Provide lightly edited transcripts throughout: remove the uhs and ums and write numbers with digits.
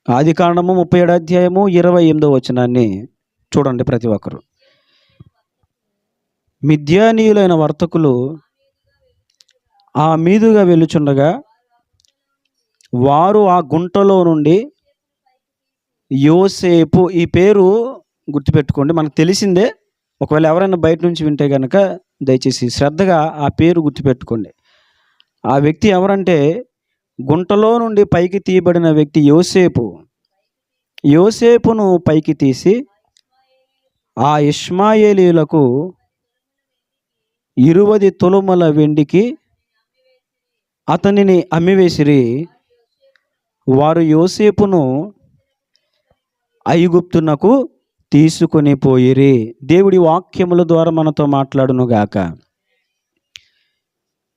ఆదికాండము 37 అధ్యాయము 28వ వచనాన్ని చూడండి ప్రతి ఒక్కరు. మిద్యానీయులైన వర్తకులు ఆ మీదుగా వెళ్ళుచుండగా వారు ఆ గుంటలో నుండి యోసేపు, ఈ పేరు గుర్తుపెట్టుకోండి, మనకు తెలిసిందే. ఒకవేళ ఎవరైనా బయట నుంచి వింటే కనుక దయచేసి శ్రద్ధగా ఆ పేరు గుర్తుపెట్టుకోండి. ఆ వ్యక్తి ఎవరంటే గుంటలో నుండి పైకి తీయబడిన వ్యక్తి యోసేపు. యోసేపును పైకి తీసి ఆ ఇష్మాయేలీయులకు 20 తులముల వెండికి అతనిని అమ్మివేసిరి. వారు యోసేపును ఐగుప్తునకు తీసుకొని పోయిరి. దేవుడి వాక్యముల ద్వారా మనతో మాట్లాడునుగాక.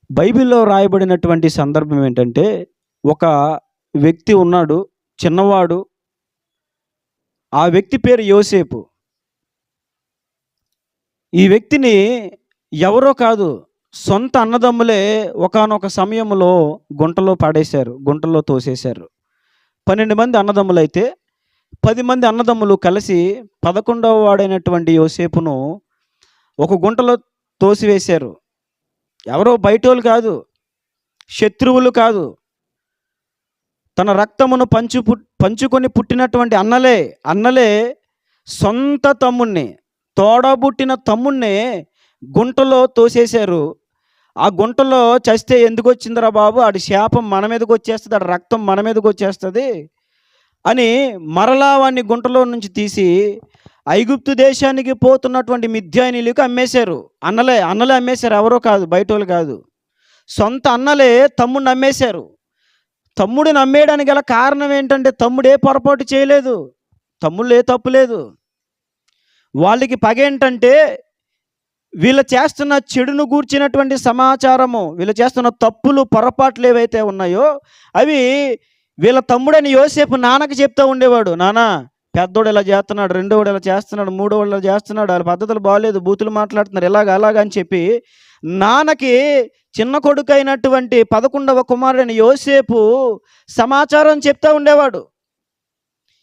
బైబిల్లో రాయబడినటువంటి సందర్భం ఏంటంటే, ఒక వ్యక్తి ఉన్నాడు, చిన్నవాడు. ఆ వ్యక్తి పేరు యోసేపు. ఈ వ్యక్తిని ఎవరో కాదు, సొంత అన్నదమ్ములే ఒకానొక సమయంలో గుంటలో పడేశారు, గుంటలో తోసేశారు. 12 మంది అన్నదమ్ములైతే 10 మంది అన్నదమ్ములు కలిసి 11వ వాడైనటువంటి యోసేపును ఒక గుంటలో తోసివేశారు. ఎవరో బయటోళ్ళు కాదు, శత్రువులు కాదు, తన రక్తమును పంచుకొని పుట్టినటువంటి అన్నలే సొంత తమ్ముణ్ణి, తోడబుట్టిన తమ్ముణ్ణి గుంటలో తోసేశారు. ఆ గుంటలో చస్తే ఎందుకు వచ్చిందిరా బాబు, ఆడి శాపం మన మీదకి వచ్చేస్తుంది, ఆడి రక్తం మన మీదకి వచ్చేస్తుంది అని మరలా వాడిని గుంటలో నుంచి తీసి ఐగుప్తు దేశానికి పోతున్నటువంటి మిద్యానీయులకు అమ్మేశారు. అన్నలే అమ్మేశారు, ఎవరో కాదు, బయటోళ్ళు కాదు, సొంత అన్నలే తమ్ముడిని అమ్మేశారు. తమ్ముడిని అమ్మేయడానికి గల కారణం ఏంటంటే, తమ్ముడు ఏ పొరపాటు చేయలేదు, తమ్ముళ్ళు ఏ తప్పు లేదు. వాళ్ళకి పగ ఏంటంటే, వీళ్ళు చేస్తున్న చెడును గూర్చినటువంటి సమాచారము, వీళ్ళు చేస్తున్న తప్పులు పొరపాట్లు ఏవైతే ఉన్నాయో అవి వీళ్ళ తమ్ముడని యోసేపు నాన్నకి చెప్తూ ఉండేవాడు. నాన్న, పెద్దోడు ఇలా చేస్తున్నాడు, రెండోవాడు ఇలా చేస్తున్నాడు, మూడోవాడు ఇలా చేస్తున్నాడు, వాళ్ళ పద్ధతులు బాగలేదు, బూతులు మాట్లాడుతున్నారు, అలాగా అని చెప్పి నాన్నకి చిన్న కొడుకు అయినటువంటి 11వ కుమారుడైన యోసేపు సమాచారం చెప్తూ ఉండేవాడు.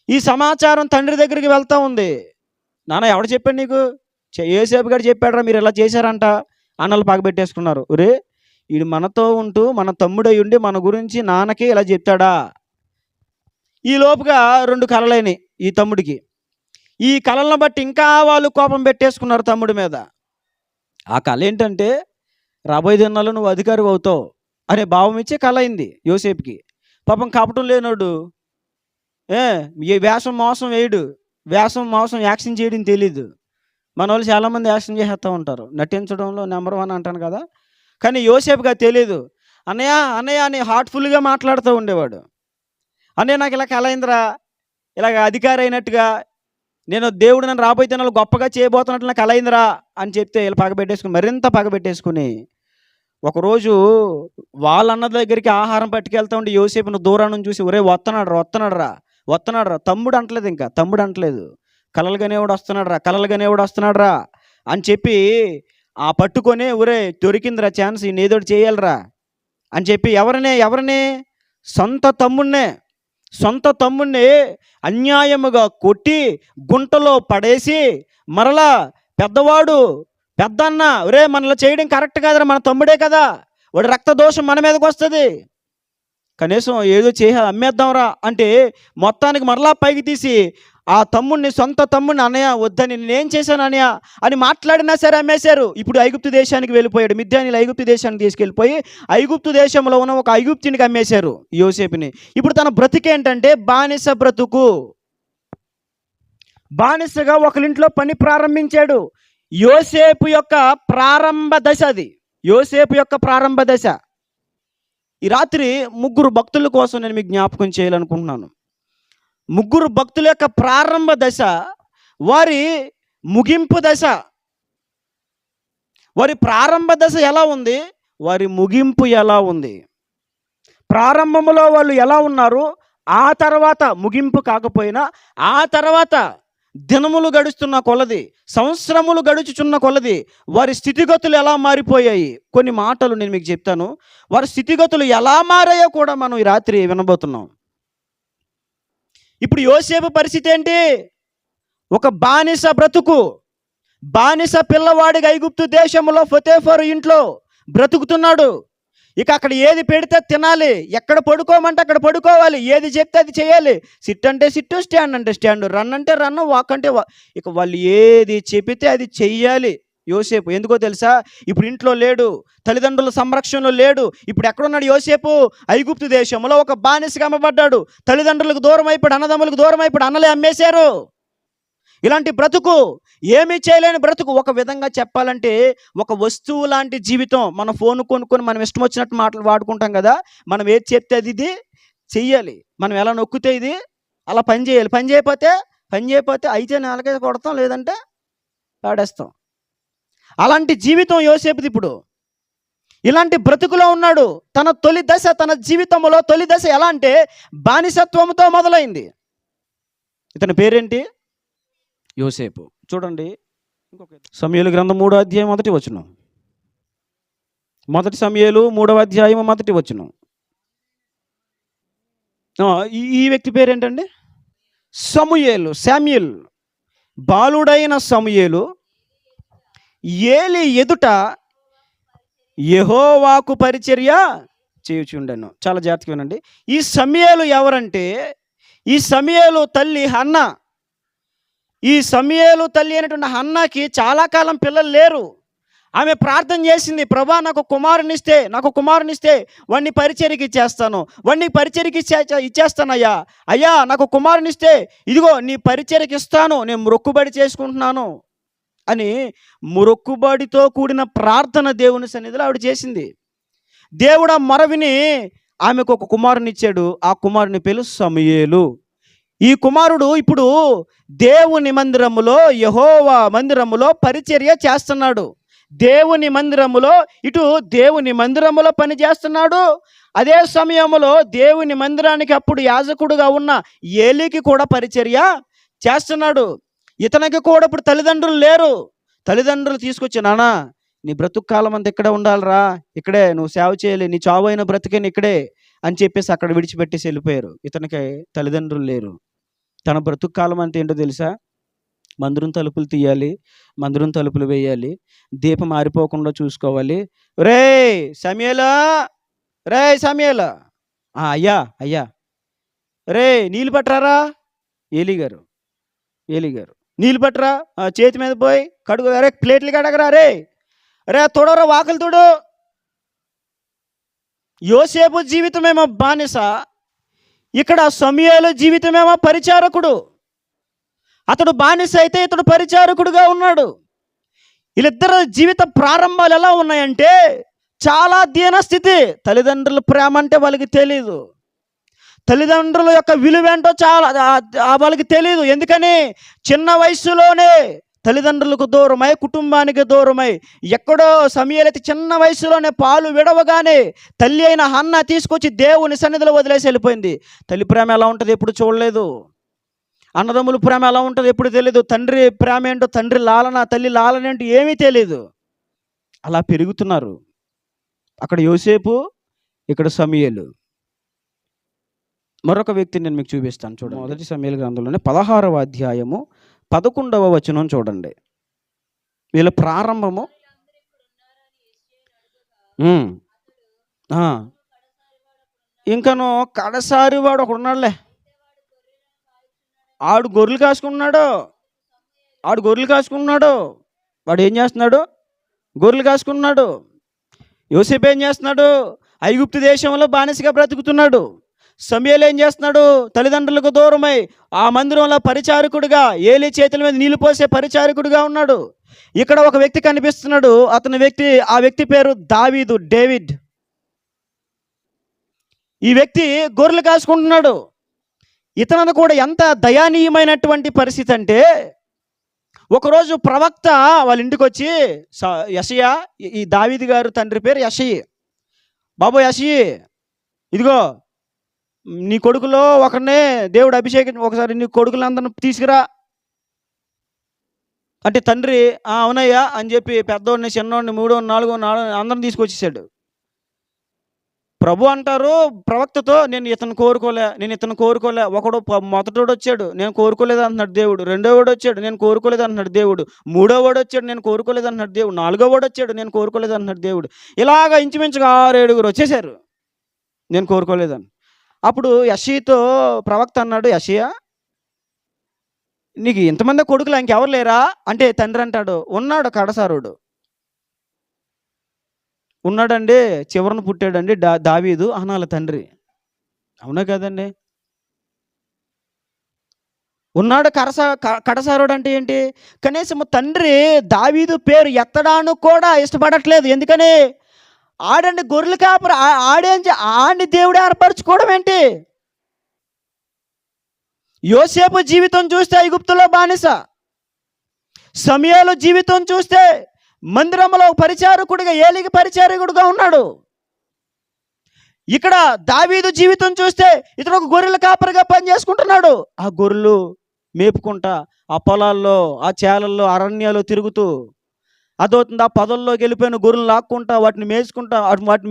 ఈ సమాచారం తండ్రి దగ్గరికి వెళ్తూ ఉంది. నాన్న, ఎవడు చెప్పాడు నీకు? యోసేపు గారు చెప్పాడరా, మీరు ఇలా చేశారంట. అన్నలు పగబెట్టేసుకున్నారు. ఒరే, వీడు మనతో ఉంటూ మన తమ్ముడై ఉండి మన గురించి నాన్నకి ఇలా చెప్తాడా? ఈ లోపుగా 2 కలలైనవి ఈ తమ్ముడికి. ఈ కళలను బట్టి ఇంకా వాళ్ళు కోపం పెట్టేసుకున్నారు తమ్ముడి మీద. ఆ కళ ఏంటంటే, రాబోయే దినాల్లో నువ్వు అధికారి అవుతావు అనే భావం ఇచ్చే కళ అయింది యోసేపుకి. పాపం కపటం లేనోడు, ఈ వేషం మోసం వేయడు, వేషం మోసం యాక్షన్ చేయడం తెలీదు. మన వాళ్ళు చాలామంది యాక్షన్ చేసేస్తూ ఉంటారు, నటించడంలో నెంబర్ 1 అంటాను కదా. కానీ యోసేపుగా తెలియదు. అన్నయ్య అని హార్ట్ఫుల్గా మాట్లాడుతూ ఉండేవాడు. అన్నయ్య, నాకు ఇలా కళ అయిందిరా, ఇలాగ అధికారి అయినట్టుగా, నేను దేవుడు నన్ను రాబోయే దినాలు గొప్పగా చేయబోతున్నట్లు నాకు కళ అయిందిరా అని చెప్తే వీళ్ళు పగబెట్టేసుకుని, మరింత పగబెట్టేసుకుని ఒకరోజు వాళ్ళన్న దగ్గరికి ఆహారం పట్టుకెళ్తా ఉండి యోసేపును దూరం నుంచి చూసి, ఒరే వస్తున్నాడు రా, తమ్ముడు అంటలేదు, ఇంకా తమ్ముడు అంటలేదు, కలలుగానేవాడు వస్తున్నాడు రా అని చెప్పి ఆ పట్టుకొని, ఒరే దొరికిందిరా ఛాన్స్, ఈయన ఏదోటి చేయాలరా అని చెప్పి ఎవరిని సొంత తమ్ముణ్ణి అన్యాయముగా కొట్టి గుంటలో పడేసి, మరలా పెద్దన్న, ఒరే మనలో చేయడం కరెక్ట్ కాదురా, మన తమ్ముడే కదా, వాడి రక్తదోషం మన మీదకి వస్తుంది, కనీసం ఏదో అమ్మేద్దాంరా అంటే మొత్తానికి మరలా పైకి తీసి ఆ సొంత తమ్ముడిని, అన్నయ్య వద్దని, నేనేం చేశాను అన్నయ్య అని మాట్లాడినా సరే అమ్మేశారు. ఇప్పుడు ఐగుప్తు దేశానికి వెళ్ళిపోయాడు. మిద్యానీయులు ఐగుప్తు దేశానికి తీసుకెళ్ళిపోయి ఐగుప్తు దేశంలో ఉన్న ఒక ఐగుప్తునికి అమ్మేశారు యోసేపుని. ఇప్పుడు తన బ్రతికేంటంటే బానిసగా ఒకరింట్లో పని ప్రారంభించాడు. యోసేపు యొక్క ప్రారంభ దశ అది. ఈ రాత్రి 3 భక్తుల కోసం నేను మీకు జ్ఞాపకం చేయాలనుకుంటున్నాను. 3 భక్తుల యొక్క ప్రారంభ దశ, వారి ముగింపు దశ. వారి ప్రారంభ దశ ఎలా ఉంది, వారి ముగింపు ఎలా ఉంది? ప్రారంభంలో వాళ్ళు ఎలా ఉన్నారు, ఆ తర్వాత ముగింపు కాకపోయినా ఆ తర్వాత దినములు గడుస్తున్న కొలది, సంవత్సరములు గడుచుచున్న కొలది వారి స్థితిగతులు ఎలా మారిపోయాయి. కొన్ని మాటలు నేను మీకు చెప్తాను. వారి స్థితిగతులు ఎలా మారాయో కూడా మనం ఈ రాత్రి వినబోతున్నాం. ఇప్పుడు యోసేపు పరిస్థితి ఏంటి? ఒక బానిస బ్రతుకు, బానిస పిల్లవాడిగా ఐగుప్తు దేశంలో ఫొతేఫరు ఇంట్లో బ్రతుకుతున్నాడు. ఇక అక్కడ ఏది పెడితే తినాలి, ఎక్కడ పడుకోమంటే అక్కడ పడుకోవాలి, ఏది చెప్తే అది చేయాలి. సిట్ అంటే సిట్టు, స్టాండ్ అంటే స్టాండ్, రన్ అంటే రన్, వాక్ అంటే ఇక వాళ్ళు ఏది చెబితే అది చెయ్యాలి యోసేపు. ఎందుకో తెలుసా? ఇప్పుడు ఇంట్లో లేడు, తల్లిదండ్రుల సంరక్షణలో లేడు. ఇప్పుడు ఎక్కడున్నాడు యోసేపు? ఐగుప్తు దేశంలో ఒక బానిసగా అమ్మబడ్డాడు. తల్లిదండ్రులకు దూరం అయిపోయాడు, అన్నదమ్ములకు దూరం అయిపోయాడు, అన్నలే అమ్మేశారు. ఇలాంటి బ్రతుకు, ఏమీ చేయలేని బ్రతుకు. ఒక విధంగా చెప్పాలంటే ఒక వస్తువు లాంటి జీవితం. మన ఫోన్ కొనుక్కొని మనం ఇష్టం వచ్చినట్టు మాటలు వాడుకుంటాం కదా. మనం ఏది చెప్తే అది ఇది చెయ్యాలి, మనం ఎలా నొక్కితే ఇది అలా పని చేయాలి. పని చేయకపోతే అయితే నేలకైతే కొడతాం, లేదంటే పాడేస్తాం. అలాంటి జీవితం యోసేపుది. ఇప్పుడు ఇలాంటి బ్రతుకులో ఉన్నాడు. తన తొలి దశ, తన జీవితంలో తొలి దశ ఎలా అంటే బానిసత్వంతో మొదలైంది. ఇతని పేరేంటి? యోసేపు. చూడండి, సమూయేలు గ్రంథం 3వ అధ్యాయం 1వ వచనం. మొదటి సమూయేలు 3వ అధ్యాయం 1వ వచనం. ఈ వ్యక్తి పేరేంటండి? సమూయేలు, శామ్యూయల్. బాలుడైన సమూయేలు ఏలి ఎదుట యెహోవాకు పరిచర్య చేయుచుండెను. చాలా జాగ్రత్తగా వినండి. ఈ సమూయేలు ఎవరంటే, ఈ సమూయేలు తల్లి హన్నా. ఈ సమూయేలు తల్లి అయినటువంటి హన్నాకి చాలా కాలం పిల్లలు లేరు. ఆమె ప్రార్థన చేసింది, ప్రభా నాకు కుమారునిస్తే వాడిని పరిచర్యకి ఇచ్చేస్తాను, వాడిని పరిచర్యకి ఇచ్చేస్తానయ్యా. అయ్యా నాకు కుమారునిస్తే ఇదిగో నీ పరిచర్యకి ఇస్తాను, నేను మొక్కుబడి చేసుకుంటున్నాను అని మొక్కుబడితో కూడిన ప్రార్థన దేవుని సన్నిధిలో ఆవిడ చేసింది. దేవుడు ఆ మొరవిని ఆమెకు ఒక కుమారుని ఇచ్చాడు. ఆ కుమారుని పేరు సమూయేలు. ఈ కుమారుడు ఇప్పుడు దేవుని మందిరములో, యెహోవా మందిరములో పరిచర్య చేస్తున్నాడు. దేవుని మందిరములో పని చేస్తున్నాడు. అదే సమయంలో దేవుని మందిరానికి అప్పుడు యాజకుడుగా ఉన్న ఏలీకి కూడా పరిచర్య చేస్తున్నాడు. ఇతనికి కూడా ఇప్పుడు తల్లిదండ్రులు లేరు. తల్లిదండ్రులు తీసుకొచ్చి, నానా నీ బ్రతుకు కాలం అంతా ఇక్కడే ఉండాలిరా, ఇక్కడే నువ్వు సేవ చేయాలి, నీ చావు అయిన బ్రతికేని ఇక్కడే అని చెప్పేసి అక్కడ విడిచిపెట్టేసి వెళ్ళిపోయారు. ఇతనికి తల్లిదండ్రులు లేరు. తన బ్రతుకు కాలం అంటే ఏంటో తెలుసా? మందిరం తలుపులు తీయాలి, మందిరం తలుపులు వేయాలి, దీపం ఆరిపోకుండా చూసుకోవాలి. రే సమూయేలా, అయ్యా రే నీళ్ళు పట్టరారా, ఏలీ గారు నీళ్ళు పట్టరా, చేతి మీద పోయి కడుగు, రే ప్లేట్లు కడగరా, రే తొడరా, వాకలు తొడు. యోసేపు జీవితమేమో బానిస, ఇక్కడ సమూయేలు జీవితమేమో పరిచారకుడు. అతడు బానిస అయితే ఇతడు పరిచారకుడుగా ఉన్నాడు. వీళ్ళిద్దరు జీవిత ప్రారంభాలు ఎలా ఉన్నాయంటే చాలా దీన స్థితి. తల్లిదండ్రుల ప్రేమ అంటే వాళ్ళకి తెలీదు, తల్లిదండ్రుల యొక్క విలువేంటో వాళ్ళకి తెలీదు. ఎందుకని? చిన్న వయసులోనే తల్లిదండ్రులకు దూరమై, కుటుంబానికి దూరమై, ఎక్కడో సమూయేలు చిన్న వయసులోనే పాలు విడవగానే తల్లి అయిన హన్నా తీసుకొచ్చి దేవుని సన్నిధిలో వదిలేసి వెళ్ళిపోయింది. తల్లి ప్రేమ ఎలా ఉంటుంది ఎప్పుడు చూడలేదు. అన్నదమ్ముల ప్రేమ ఎలా ఉంటుంది ఎప్పుడు తెలియదు. తండ్రి ప్రేమ ఏంటో, తండ్రి లాలన, తల్లి లాలన ఏంటో ఏమీ తెలియదు. అలా పెరుగుతున్నారు. అక్కడ యోసేపు, ఇక్కడ సమూయేలు. మరొక వ్యక్తిని నేను మీకు చూపిస్తాను. చూడండి, మొదటి సమూయేలు గ్రంథంలోనే 16వ అధ్యాయము 11వ వచనం చూడండి. వీళ్ళ ప్రారంభము. ఇంకను కడసారి వాడు ఒకడు ఉన్నాడులే, ఆడు గొర్రెలు కాసుకుంటున్నాడు. వాడు ఏం చేస్తున్నాడు? గొర్రెలు కాసుకుంటున్నాడు. యోసేపు ఏం చేస్తున్నాడు? ఐగుప్తు దేశంలో బానిసగా బ్రతుకుతున్నాడు. సమూయేలు ఏం చేస్తున్నాడు? తల్లిదండ్రులకు దూరమై ఆ మందిరంలో పరిచారకుడిగా, ఏలీ చేతుల మీద నీళ్లు పోసే పరిచారకుడిగా ఉన్నాడు. ఇక్కడ ఒక వ్యక్తి కనిపిస్తున్నాడు. ఆ వ్యక్తి పేరు డేవిడ్. ఈ వ్యక్తి గొర్రెలు కాసుకుంటున్నాడు. ఇతను కూడా ఎంత దయానీయమైనటువంటి పరిస్థితి అంటే, ఒకరోజు ప్రవక్త వాళ్ళ ఇంటికి వచ్చి, యెషయా, ఈ దావీదు గారు తండ్రి పేరు యెషయి, బాబు యెషయి, ఇదిగో నీ కొడుకులో ఒకరినే దేవుడు అభిషేకించి, ఒకసారి నీ కొడుకులందరిని తీసుకురా అంటే, తండ్రి అవునయ్యా అని చెప్పి పెద్దోడిని, చిన్నోడిని, 3, 4, 4 అందరిని తీసుకొచ్చేసాడు. ప్రభు అంటారు ప్రవక్తతో, నేను ఇతను కోరుకోలే. ఒకడు మొదటోడు వచ్చాడు, నేను కోరుకోలేదు అంటున్నాడు దేవుడు. రెండో వాడు వచ్చాడు, నేను కోరుకోలేదు అంటున్నాడు దేవుడు. మూడో వాడు వచ్చాడు, నేను కోరుకోలేదు అంటున్నాడు దేవుడు. నాలుగో వాడు వచ్చాడు, నేను కోరుకోలేదు అంటున్నాడు దేవుడు. ఇలాగ ఇంచుమించుగా 6-7 వచ్చేసారు నేను కోరుకోలేదని. అప్పుడు యెషయితో ప్రవక్త అన్నాడు, యెషయా నీకు ఇంతమంది కొడుకులు ఇంకెవరు లేరా అంటే, తండ్రి అంటాడు, ఉన్నాడు కడసారుడు ఉన్నాడండి, చివరన పుట్టాడండి దావీదు అనాలి తండ్రి. అవునా కదండి? ఉన్నాడు కడసారుడు అంటే ఏంటి? కనీసం తండ్రి దావీదు పేరు ఎత్తడానికి కూడా ఇష్టపడట్లేదు. ఎందుకని? ఆడండి గొర్రెలు కాపరి, ఆడిని దేవుడు ఏర్పరచుకోవడం ఏంటి? యోసేపు జీవితం చూస్తే ఐగుప్తులో బానిస, సమూయేలు జీవితం చూస్తే మందిరంలో పరిచారకుడిగా, ఏలికి పరిచారకుడిగా ఉన్నాడు. ఇక్కడ దావీదు జీవితం చూస్తే ఇతడు ఒక గొర్రెల కాపరిగా పనిచేసుకుంటున్నాడు. ఆ గొర్రెలు మేపుకుంటా, ఆ పొలాల్లో, ఆ చేలల్లో, అరణ్యాల్లో తిరుగుతూ, అదవుతుంది ఆ పొదల్లోకి వెళ్ళిపోయిన గొర్రెలు లాక్కుంటా, వాటిని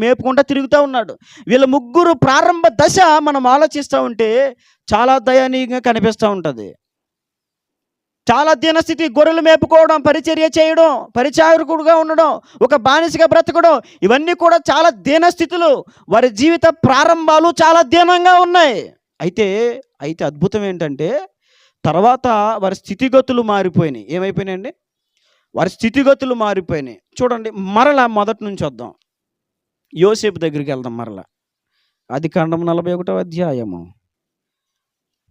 మేపుకుంటా తిరుగుతూ ఉన్నాడు. వీళ్ళ ముగ్గురు ప్రారంభ దశ మనం ఆలోచిస్తూ ఉంటే చాలా దయనీయంగా కనిపిస్తూ ఉంటుంది. చాలా దీనస్థితి, గొర్రెలు మేపుకోవడం, పరిచర్య చేయడం, పరిచారకుడుగా ఉండడం, ఒక బానిసగా బ్రతకడం, ఇవన్నీ కూడా చాలా దీనస్థితులు. వారి జీవిత ప్రారంభాలు చాలా దీనంగా ఉన్నాయి. అయితే అద్భుతం ఏంటంటే తర్వాత వారి స్థితిగతులు మారిపోయినాయి. ఏమైపోయినాయండి? వారి స్థితిగతులు మారిపోయినాయి. చూడండి, మరలా మొదటి నుంచి వద్దాం. యోసేపు దగ్గరికి వెళ్దాం. మరలా ఆదికాండం 41వ అధ్యాయము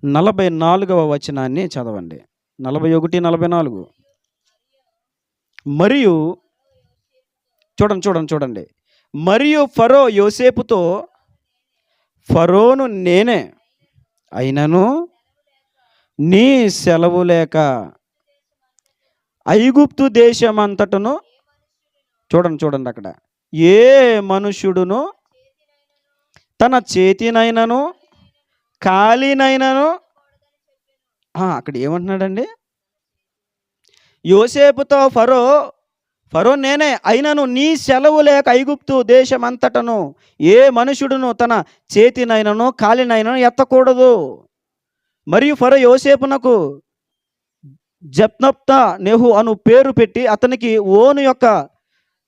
44వ వచనాన్ని చదవండి. 41, 44. మరియు చూడండి. మరియు ఫరో యోసేపుతో, ఫరోను నేనే, అయినను నీ సెలవు లేక ఐగుప్తు దేశమంతటను, చూడండి అక్కడ, ఏ మనుష్యుడును తన చేతినైనను కాలినైనను, అక్కడ ఏమంటున్నాడండి? యోసేపుతో ఫరో నేనే, అయినను నీ సెలవు లేక ఐగుప్తు దేశమంతటను ఏ మనుషుడును తన చేతినైనను కాలినైనను ఎత్తకూడదు. మరియు ఫరో యోసేపునకు జప్నప్తా నెహు అను పేరు పెట్టి అతనికి ఓను యొక్క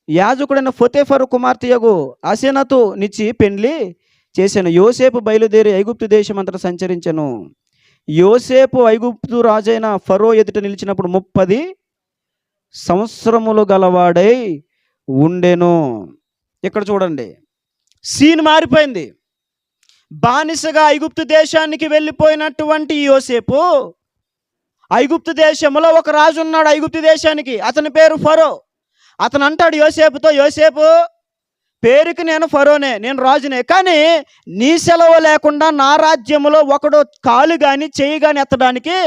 యాజకుడైన ఫొతేఫరు కుమార్తెయగు అసెనతు నిచ్చి పెండ్లి చేశాను. యోసేపు బయలుదేరి ఐగుప్తు దేశమంతటా సంచరించెను. యోసేపు ఐగుప్తు రాజైన ఫరో ఎదుట నిలిచినప్పుడు 30 సంవత్సరములు గలవాడై ఉండెను. ఇక్కడ చూడండి, సీన్ మారిపోయింది. బానిసగా ఐగుప్తు దేశానికి వెళ్ళిపోయినటువంటి యోసేపు, ఐగుప్తు దేశంలో ఒక రాజు ఉన్నాడు ఐగుప్తు దేశానికి, అతని పేరు ఫరో. అతను అంటాడు యోసేపుతో, యోసేపు పేరుకి నేను ఫరోనే, నేను రాజునే, కానీ నీ సెలవు లేకుండా నా రాజ్యంలో ఒకడు కాలు కానీ చెయ్యి కానీ ఎత్తడానికి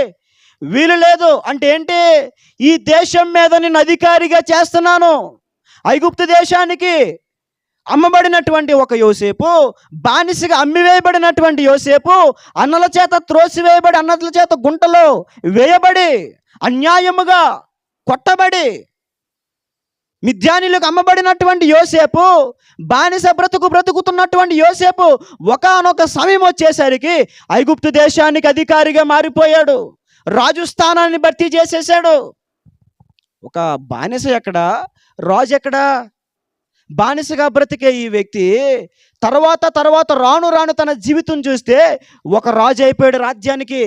వీలు లేదు. అంటే ఏంటి? ఈ దేశం మీద నేను అధికారిగా చేస్తున్నాను. ఐగుప్తు దేశానికి అమ్మబడినటువంటి ఒక యోసేపు, బానిసగా అమ్మివేయబడినటువంటి యోసేపు, అన్నల చేత త్రోసివేయబడి, అన్నల చేత గుంటలో వేయబడి, అన్యాయముగా కొట్టబడి మిద్యానీలకు అమ్మబడినటువంటి యోసేపు, బానిస బ్రతుకుతున్నటువంటి యోసేపు ఒకానొక సమయం వచ్చేసరికి ఐగుప్తు దేశానికి అధికారిగా మారిపోయాడు. రాజు స్థానాన్ని భర్తీ చేసేసాడు. ఒక బానిస ఎక్కడ, రాజు ఎక్కడ? బానిసగా బ్రతికే ఈ వ్యక్తి తర్వాత రాను తన జీవితం చూస్తే ఒక రాజు అయిపోయాడు రాజ్యానికి.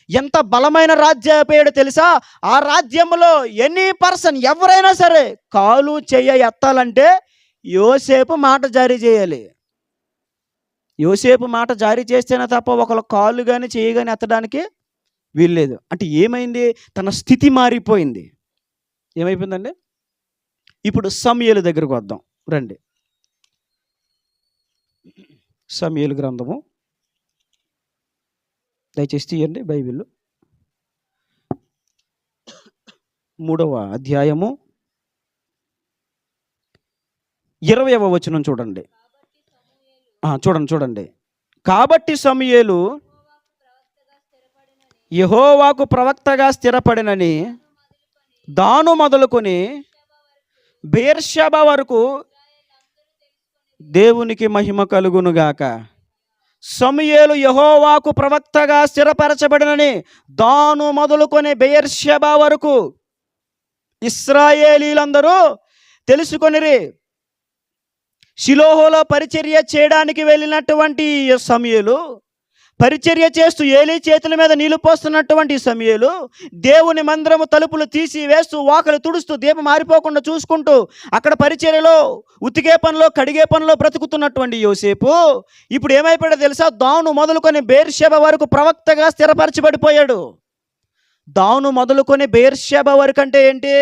ఎంత బలమైన రాజ్యం అయిపోయాడో తెలుసా? ఆ రాజ్యంలో ఎనీ పర్సన్, ఎవరైనా సరే కాలు చెయ్య ఎత్తాలంటే యోసేపు మాట జారీ చేయాలి. యోసేపు మాట జారీ చేస్తేనే తప్ప ఒకళ్ళ కాళ్ళు కానీ చెయ్యి కానీ ఎత్తడానికి వీల్లేదు. అంటే ఏమైంది? తన స్థితి మారిపోయింది. ఏమైపోయిందండి? ఇప్పుడు సమూయేలు దగ్గరకు వద్దాం రండి. సమూయేలు గ్రంథము, దయచేసి తీయండి బైబిల్, 3వ అధ్యాయము 20వ వచనం చూడండి. చూడండి. కాబట్టి సమూయేలు యెహోవాకు ప్రవక్తగా స్థిరపడినని దాను మొదలుకొని బెయేర్షెబా వరకు దేవునికి మహిమ కలుగునుగాక. సమూయేలు యెహోవాకు ప్రవక్తగా స్థిరపరచబడినని దాను మొదలుకొని బెయేర్షెబా వరకు ఇశ్రాయేలీలందరూ తెలుసుకొనిరి. షిలోహులో పరిచర్య చేయడానికి వెళ్ళినటువంటి సమూయేలు, పరిచర్య చేస్తూ ఏలీ చేతుల మీద నీళ్లు పోస్తున్నటువంటి సమూయేలు, దేవుని మందిరము తలుపులు తీసి వేస్తూ వాకలు తుడుస్తూ దీపం మారిపోకుండా చూసుకుంటూ అక్కడ పరిచర్యలో ఉతికే పనిలో కడిగే పనిలో బ్రతుకుతున్నటువంటి యోసేపు ఇప్పుడు ఏమైపోయాడో తెలుసా? దాను మొదలుకొని బెయేర్షెబా వరకు ప్రవక్తగా స్థిరపరచబడిపోయాడు. దాను మొదలుకొని బెయేర్షెబా వరకు అంటే ఏంటి?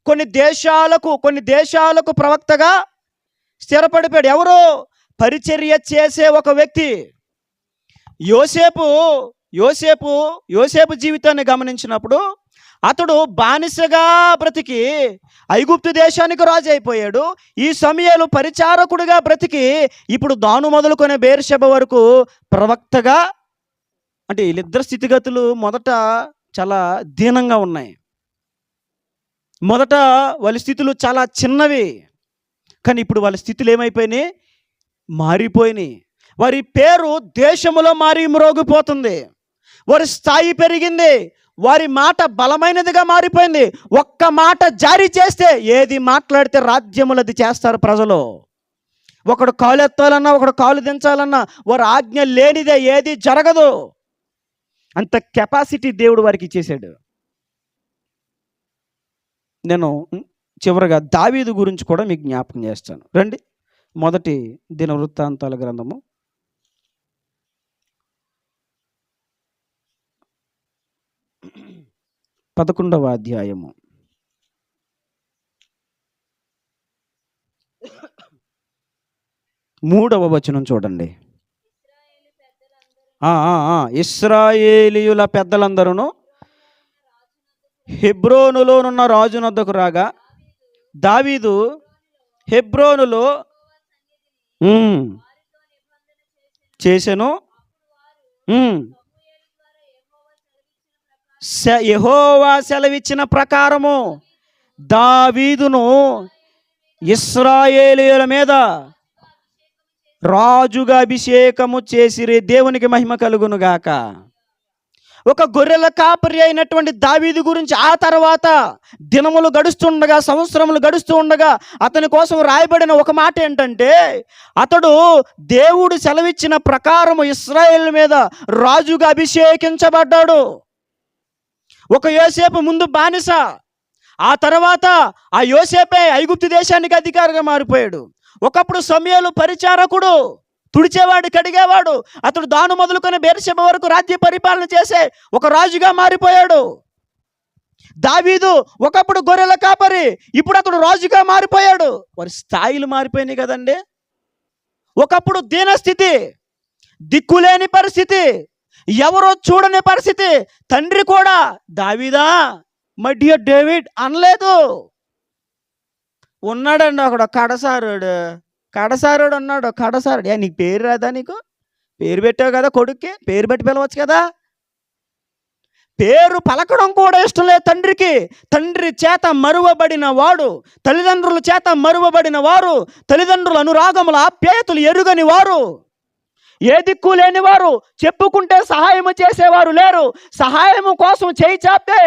కొన్ని దేశాలకు ప్రవక్తగా స్థిరపడిపోయాడు. ఎవరు? పరిచర్య చేసే ఒక వ్యక్తి. యోసేపు జీవితాన్ని గమనించినప్పుడు అతడు బానిసగా బ్రతికి ఐగుప్తు దేశానికి రాజు అయిపోయాడు. ఈ సమూయేలు పరిచారకుడిగా బ్రతికి ఇప్పుడు దాను మొదలుకొని బెయేర్షెబా వరకు ప్రవక్తగా. అంటే వీళ్ళిద్దరు స్థితిగతులు మొదట చాలా దీనంగా ఉన్నాయి. మొదట వాళ్ళ స్థితులు చాలా చిన్నవి, కానీ ఇప్పుడు వాళ్ళ స్థితులు ఏమైపోయినాయి? మారిపోయినాయి. వారి పేరు దేశములో మారి మ్రోగిపోతుంది. వారి స్థాయి పెరిగింది. వారి మాట బలమైనదిగా మారిపోయింది. ఒక్క మాట జారీ చేస్తే ఏది మాట్లాడితే రాజ్యములది చేస్తారు ప్రజలు. ఒకడు కాలు ఎత్తాలన్నా, ఒకడు కాలు దించాలన్నా వారి ఆజ్ఞ లేనిదే ఏది జరగదు. అంత కెపాసిటీ దేవుడు వారికి ఇచ్చేసాడు. నేను చివరగా దావీదు గురించి కూడా మీకు జ్ఞాపకం చేస్తాను. రండి, మొదటి దినవృత్తాంతాల గ్రంథము 11వ అధ్యాయము 3వ వచనం చూడండి. ఇశ్రాయేలీయుల పెద్దలందరూ హెబ్రోనులోనున్న రాజునొద్దకు రాగా దావీదు హెబ్రోనులో చేసెను. యెహోవా సెలవిచ్చిన ప్రకారము దావీదును ఇశ్రాయేలీయుల మీద రాజుగా అభిషేకము చేసిరి. దేవునికి మహిమ కలుగునుగాక. ఒక గొర్రెల కాపరి అయినటువంటి దావీదు గురించి ఆ తర్వాత దినములు గడుస్తుండగా, సంవత్సరములు గడుస్తూ ఉండగా అతని కోసం రాయబడిన ఒక మాట ఏంటంటే, అతడు దేవుడు సెలవిచ్చిన ప్రకారము ఇశ్రాయేలు మీద రాజుగా అభిషేకించబడ్డాడు. ఒక యోసేపు ముందు బానిస, ఆ తర్వాత ఆ యోసేపే ఐగుప్తు దేశానికి అధికారిగా మారిపోయాడు. ఒకప్పుడు సమూయేలు పరిచారకుడు, తుడిచేవాడు, కడిగేవాడు. అతడు దాను మొదలుకొని బెయేర్షెబా వరకు రాజ్య పరిపాలన చేసే ఒక రాజుగా మారిపోయాడు. దావీదు ఒకప్పుడు గొర్రెల కాపరి, ఇప్పుడు అతడు రాజుగా మారిపోయాడు. వారి స్థాయిలు మారిపోయినాయి కదండి. ఒకప్పుడు దీనస్థితి, దిక్కులేని పరిస్థితి, ఎవరో చూడని పరిస్థితి. తండ్రి కూడా దావీదా, మై డియర్ డేవిడ్ అనలేదు. ఉన్నాడండి అక్కడ కడసారుడు ఉన్నాడు. కడసారుడు. నీకు పేరు రాదా? నీకు పేరు పెట్టావు కదా, కొడుక్కి పేరు పెట్టి పిలవచ్చు కదా. పేరు పలకడం కూడా ఇష్టం లేదు తండ్రికి. తండ్రి చేత మరువబడిన వాడు, తల్లిదండ్రుల చేత మరువబడిన వారు, తల్లిదండ్రుల అనురాగముల ఆప్యాయతలు ఎరుగని వారు, ఏ దిక్కు లేని వారు, చెప్పుకుంటే సహాయము చేసేవారు లేరు. సహాయము కోసం చేయి చాపితే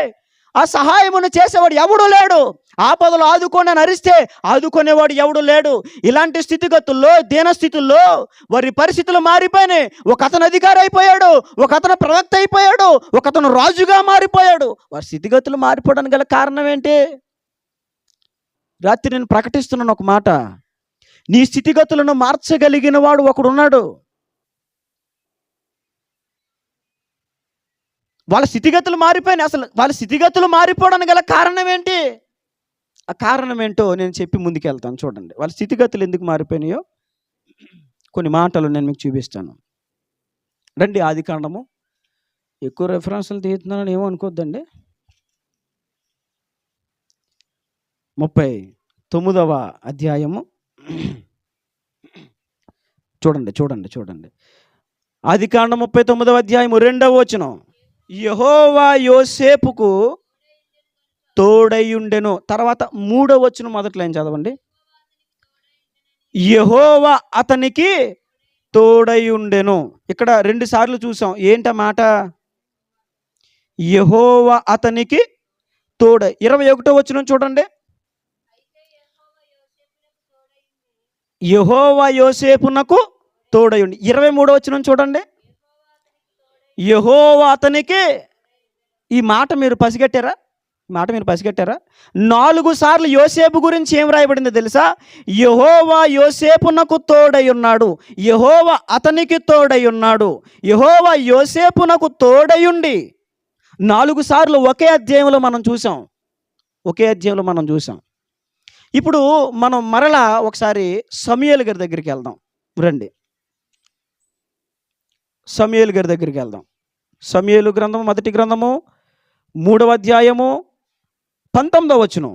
ఆ సహాయమును చేసేవాడు ఎవడు లేడు. ఆపదలు ఆదుకోండి అని అరిస్తే ఆదుకునేవాడు ఎవడు లేడు. ఇలాంటి స్థితిగతుల్లో, దీనస్థితుల్లో వారి పరిస్థితులు మారిపోయినాయి. ఒక అతను అధికారి అయిపోయాడు, ఒక అతను ప్రవక్త అయిపోయాడు, ఒక అతను రాజుగా మారిపోయాడు. వారి స్థితిగతులు మారిపోవడానికి గల కారణం ఏంటి? రాత్రి నేను ప్రకటిస్తున్నాను ఒక మాట. నీ స్థితిగతులను మార్చగలిగిన వాడు ఒకడున్నాడు. వాళ్ళ స్థితిగతులు మారిపోయినాయి. అసలు వాళ్ళ స్థితిగతులు మారిపోవడానికి గల కారణం ఏంటి? ఆ కారణం ఏంటో నేను చెప్పి ముందుకెళ్తాను. చూడండి, వాళ్ళ స్థితిగతులు ఎందుకు మారిపోయినాయో కొన్ని మాటలు నేను మీకు చూపిస్తాను. రండి, ఆదికాండము. ఎక్కువ రెఫరెన్స్లు తీస్తున్నానని ఏమో అనుకోద్దండి. 39వ అధ్యాయము చూడండి. ఆదికాండం 39వ అధ్యాయము 2వ వచనం. యెహోవా యోసేపుకు తోడై ఉండెను. తర్వాత 3వ వచనం మొదటి లైన్ చదవండి. యెహోవా అతనికి తోడై ఉండెను. ఇక్కడ 2 సార్లు చూసాం. ఏంట మాట? యెహోవా అతనికి తోడై. 21వ వచనం చూడండి. యెహోవా యోసేపునకు తోడై ఉండి. 23వ వచనం చూడండి. యెహోవా అతనికి. ఈ మాట మీరు పసిగట్టారా? 4 సార్లు యోసేపు గురించి ఏం రాయబడిందో తెలుసా? యెహోవా యోసేపునకు తోడై ఉన్నాడు, యెహోవా అతనికి తోడై ఉన్నాడు, యెహోవా యోసేపునకు తోడయుండి. 4 సార్లు ఒకే అధ్యాయంలో మనం చూసాం. ఇప్పుడు మనం మరలా ఒకసారి సమూయేలు గారి దగ్గరికి వెళ్దాం. రండి, సమూయేలు గారి దగ్గరికి వెళ్దాం. సమూయేలు గ్రంథము, మొదటి గ్రంథము 3వ అధ్యాయము 19వ వచనం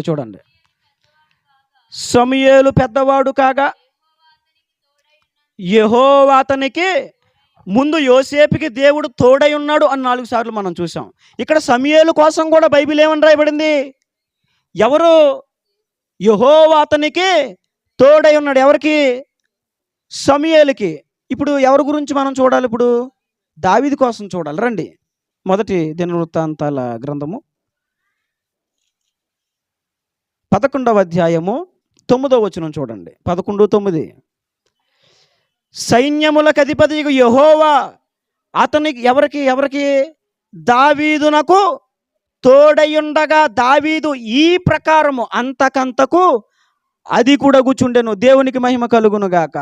చూడండి. సమూయేలు పెద్దవాడు కాగా యెహోవా అతనికి. ముందు యోసేపుకి దేవుడు తోడై ఉన్నాడు అని 4 సార్లు మనం చూసాం. ఇక్కడ సమూయేలు కోసం కూడా బైబిల్ ఏమని రాయబడింది? ఎవరు? యెహోవా అతనికి తోడై ఉన్నాడు. ఎవరికి? సమూయేలుకి. ఇప్పుడు ఎవరి గురించి మనం చూడాలి? ఇప్పుడు దావీదు కోసం చూడాలి. రండి, మొదటి దినవృత్తాంతాల గ్రంథము 11వ అధ్యాయము 9వ వచనం చూడండి. 11:9. సైన్యములకు అధిపతియగు యెహోవా అతనికి. ఎవరికి? దావీదునకు తోడయుండగా దావీదు ఈ ప్రకారము అంతకంతకు అది కూడా కూర్చుండెను. దేవునికి మహిమ కలుగును గాక.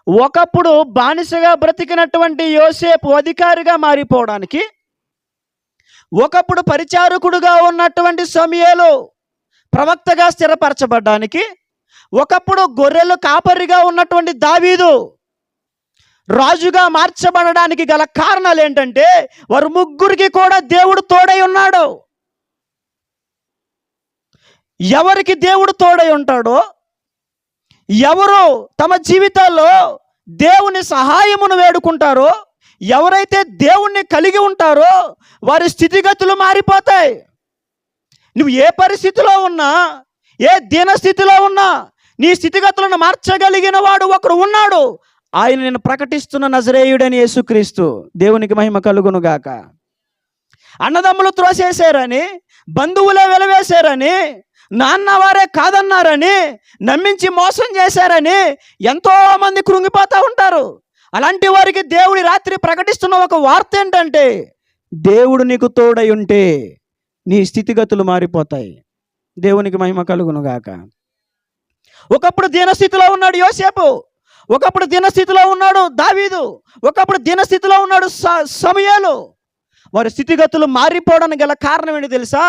ఒకప్పుడు బానిసగా బ్రతికినటువంటి యోసేపు అధికారిగా మారిపోవడానికి, ఒకప్పుడు పరిచారకుడుగా ఉన్నటువంటి సమూయేలు ప్రవక్తగా స్థిరపరచబడ్డానికి, ఒకప్పుడు గొర్రెలు కాపరిగా ఉన్నటువంటి దావీదు రాజుగా మార్చబడడానికి గల కారణాలు ఏంటంటే వారు ముగ్గురికి కూడా దేవుడు తోడై ఉన్నాడు. ఎవరికి దేవుడు తోడై ఉంటాడో, ఎవరు తమ జీవితాల్లో దేవుని సహాయమును వేడుకుంటారో, ఎవరైతే దేవుణ్ణి కలిగి ఉంటారో వారి స్థితిగతులు మారిపోతాయి. నువ్వు ఏ పరిస్థితిలో ఉన్నా, ఏ దీనస్థితిలో ఉన్నా, నీ స్థితిగతులను మార్చగలిగిన వాడు ఒకరు ఉన్నాడు. ఆయన నేను ప్రకటిస్తున్న నజరేయుడని యేసుక్రీస్తు. దేవునికి మహిమ కలుగును గాక. అన్నదమ్ములు త్రోసేశారని, బంధువులే వెలవేశారని, నాన్న వారే కాదన్నారని, నమ్మించి మోసం చేశారని ఎంతో మంది కృంగిపోతూ ఉంటారు. అలాంటి వారికి దేవుడి రాత్రి ప్రకటిస్తున్న ఒక వార్త ఏంటంటే, దేవుడు నీకు తోడై ఉంటే నీ స్థితిగతులు మారిపోతాయి. దేవునికి మహిమ కలుగును గాక. ఒకప్పుడు దీనస్థితిలో ఉన్నాడు యోసేపు, ఒకప్పుడు దీనస్థితిలో ఉన్నాడు దావీదు, ఒకప్పుడు దీనస్థితిలో ఉన్నాడు సమూయేలు. వారి స్థితిగతులు మారిపోవడానికి గల కారణం ఏంటి తెలుసా?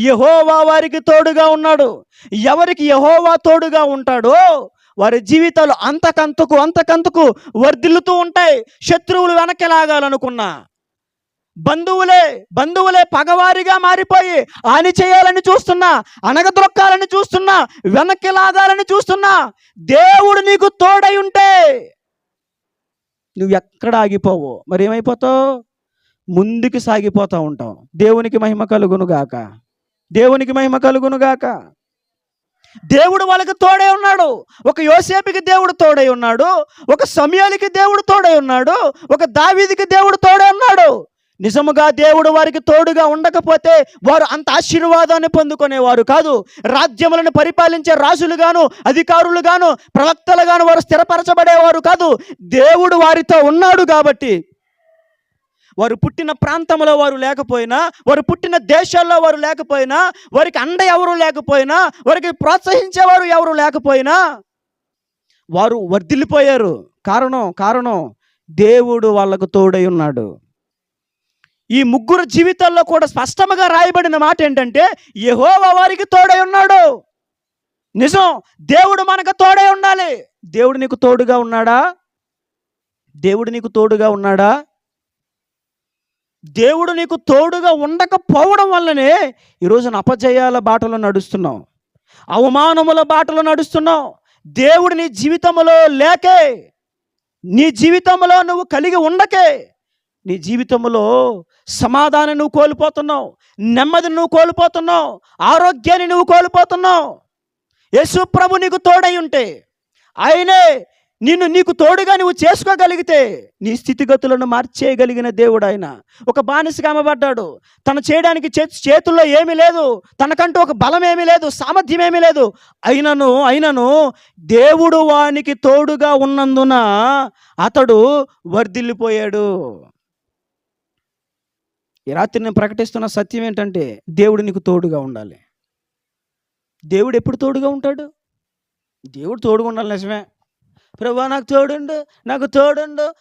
యెహోవా వారికి తోడుగా ఉన్నాడు. ఎవరికి యెహోవా తోడుగా ఉంటాడో వారి జీవితాలు అంతకంతకు వర్ధిల్లుతూ ఉంటాయి. శత్రువులు వెనక్కి లాగాలనుకున్నా, బంధువులే పగవారిగా మారిపోయి హాని చేయాలని చూస్తున్నా, అనగదొక్కాలని చూస్తున్నా, వెనక్కి లాగాలని చూస్తున్నా, దేవుడు నీకు తోడై ఉంటే నువ్వు ఎక్కడ ఆగిపోవు. మరి ఏమైపోతావు? ముందుకు సాగిపోతూ ఉంటావు. దేవునికి మహిమ కలుగును గాక. దేవునికి మహిమ కలుగును గాక. దేవుడు వాళ్ళకి తోడై ఉన్నాడు. ఒక యోసేపుకి దేవుడు తోడై ఉన్నాడు, ఒక సమూయేలుకి దేవుడు తోడై ఉన్నాడు, ఒక దావీదుకి దేవుడు తోడై ఉన్నాడు. నిజముగా దేవుడు వారికి తోడుగా ఉండకపోతే వారు అంత ఆశీర్వాదాన్ని పొందుకునేవారు కాదు. రాజ్యములను పరిపాలించే రాజులుగాను, అధికారులుగాను, ప్రవక్తలుగాను వారు స్థిరపరచబడేవారు కాదు. దేవుడు వారితో ఉన్నాడు కాబట్టి వారు పుట్టిన ప్రాంతంలో వారు లేకపోయినా, వారు పుట్టిన దేశాల్లో వారు లేకపోయినా, వారికి అండ ఎవరు లేకపోయినా, వారికి ప్రోత్సహించేవారు ఎవరు లేకపోయినా వారు వర్ధిల్లిపోయారు. కారణం దేవుడు వాళ్ళకు తోడై ఉన్నాడు. ఈ ముగ్గురు జీవితాల్లో కూడా స్పష్టంగా రాయబడిన మాట ఏంటంటే, యెహోవా వారికి తోడై ఉన్నాడు. నిజం, దేవుడు మనకు తోడై ఉండాలి. దేవుడు నీకు తోడుగా ఉన్నాడా? దేవుడు నీకు తోడుగా ఉన్నాడా? దేవుడు నీకు తోడుగా ఉండకపోవడం వల్లనే ఈరోజు అపజయాల బాటలో నడుస్తున్నావు, అవమానముల బాటలో నడుస్తున్నావు. దేవుడు నీ జీవితంలో లేకే, నీ జీవితంలో నువ్వు కలిగి ఉండకే నీ జీవితంలో సమాధానం నువ్వు కోల్పోతున్నావు, నెమ్మదిని నువ్వు కోల్పోతున్నావు, ఆరోగ్యాన్ని నువ్వు కోల్పోతున్నావు. యేసు ప్రభు నీకు తోడై ఉంటే, ఆయనే నీకు తోడుగా నువ్వు చేసుకోగలిగితే నీ స్థితిగతులను మార్చేయగలిగిన దేవుడు ఆయన. ఒక బానిసగా అమ్మబడ్డాడు. తను చేయడానికి చేతుల్లో ఏమీ లేదు, తనకంటూ ఒక బలం ఏమీ లేదు, సామర్థ్యం ఏమీ లేదు. అయినను దేవుడు వానికి తోడుగా ఉన్నందున అతడు వర్ధిల్లిపోయాడు. ఈ రాత్రి నేను ప్రకటిస్తున్న సత్యం ఏంటంటే, దేవుడు నీకు తోడుగా ఉండాలి. దేవుడు ఎప్పుడు తోడుగా ఉంటాడు? దేవుడు తోడుగా ఉండాలి, నిజమే. ప్రభువా నాకు తోడుండు,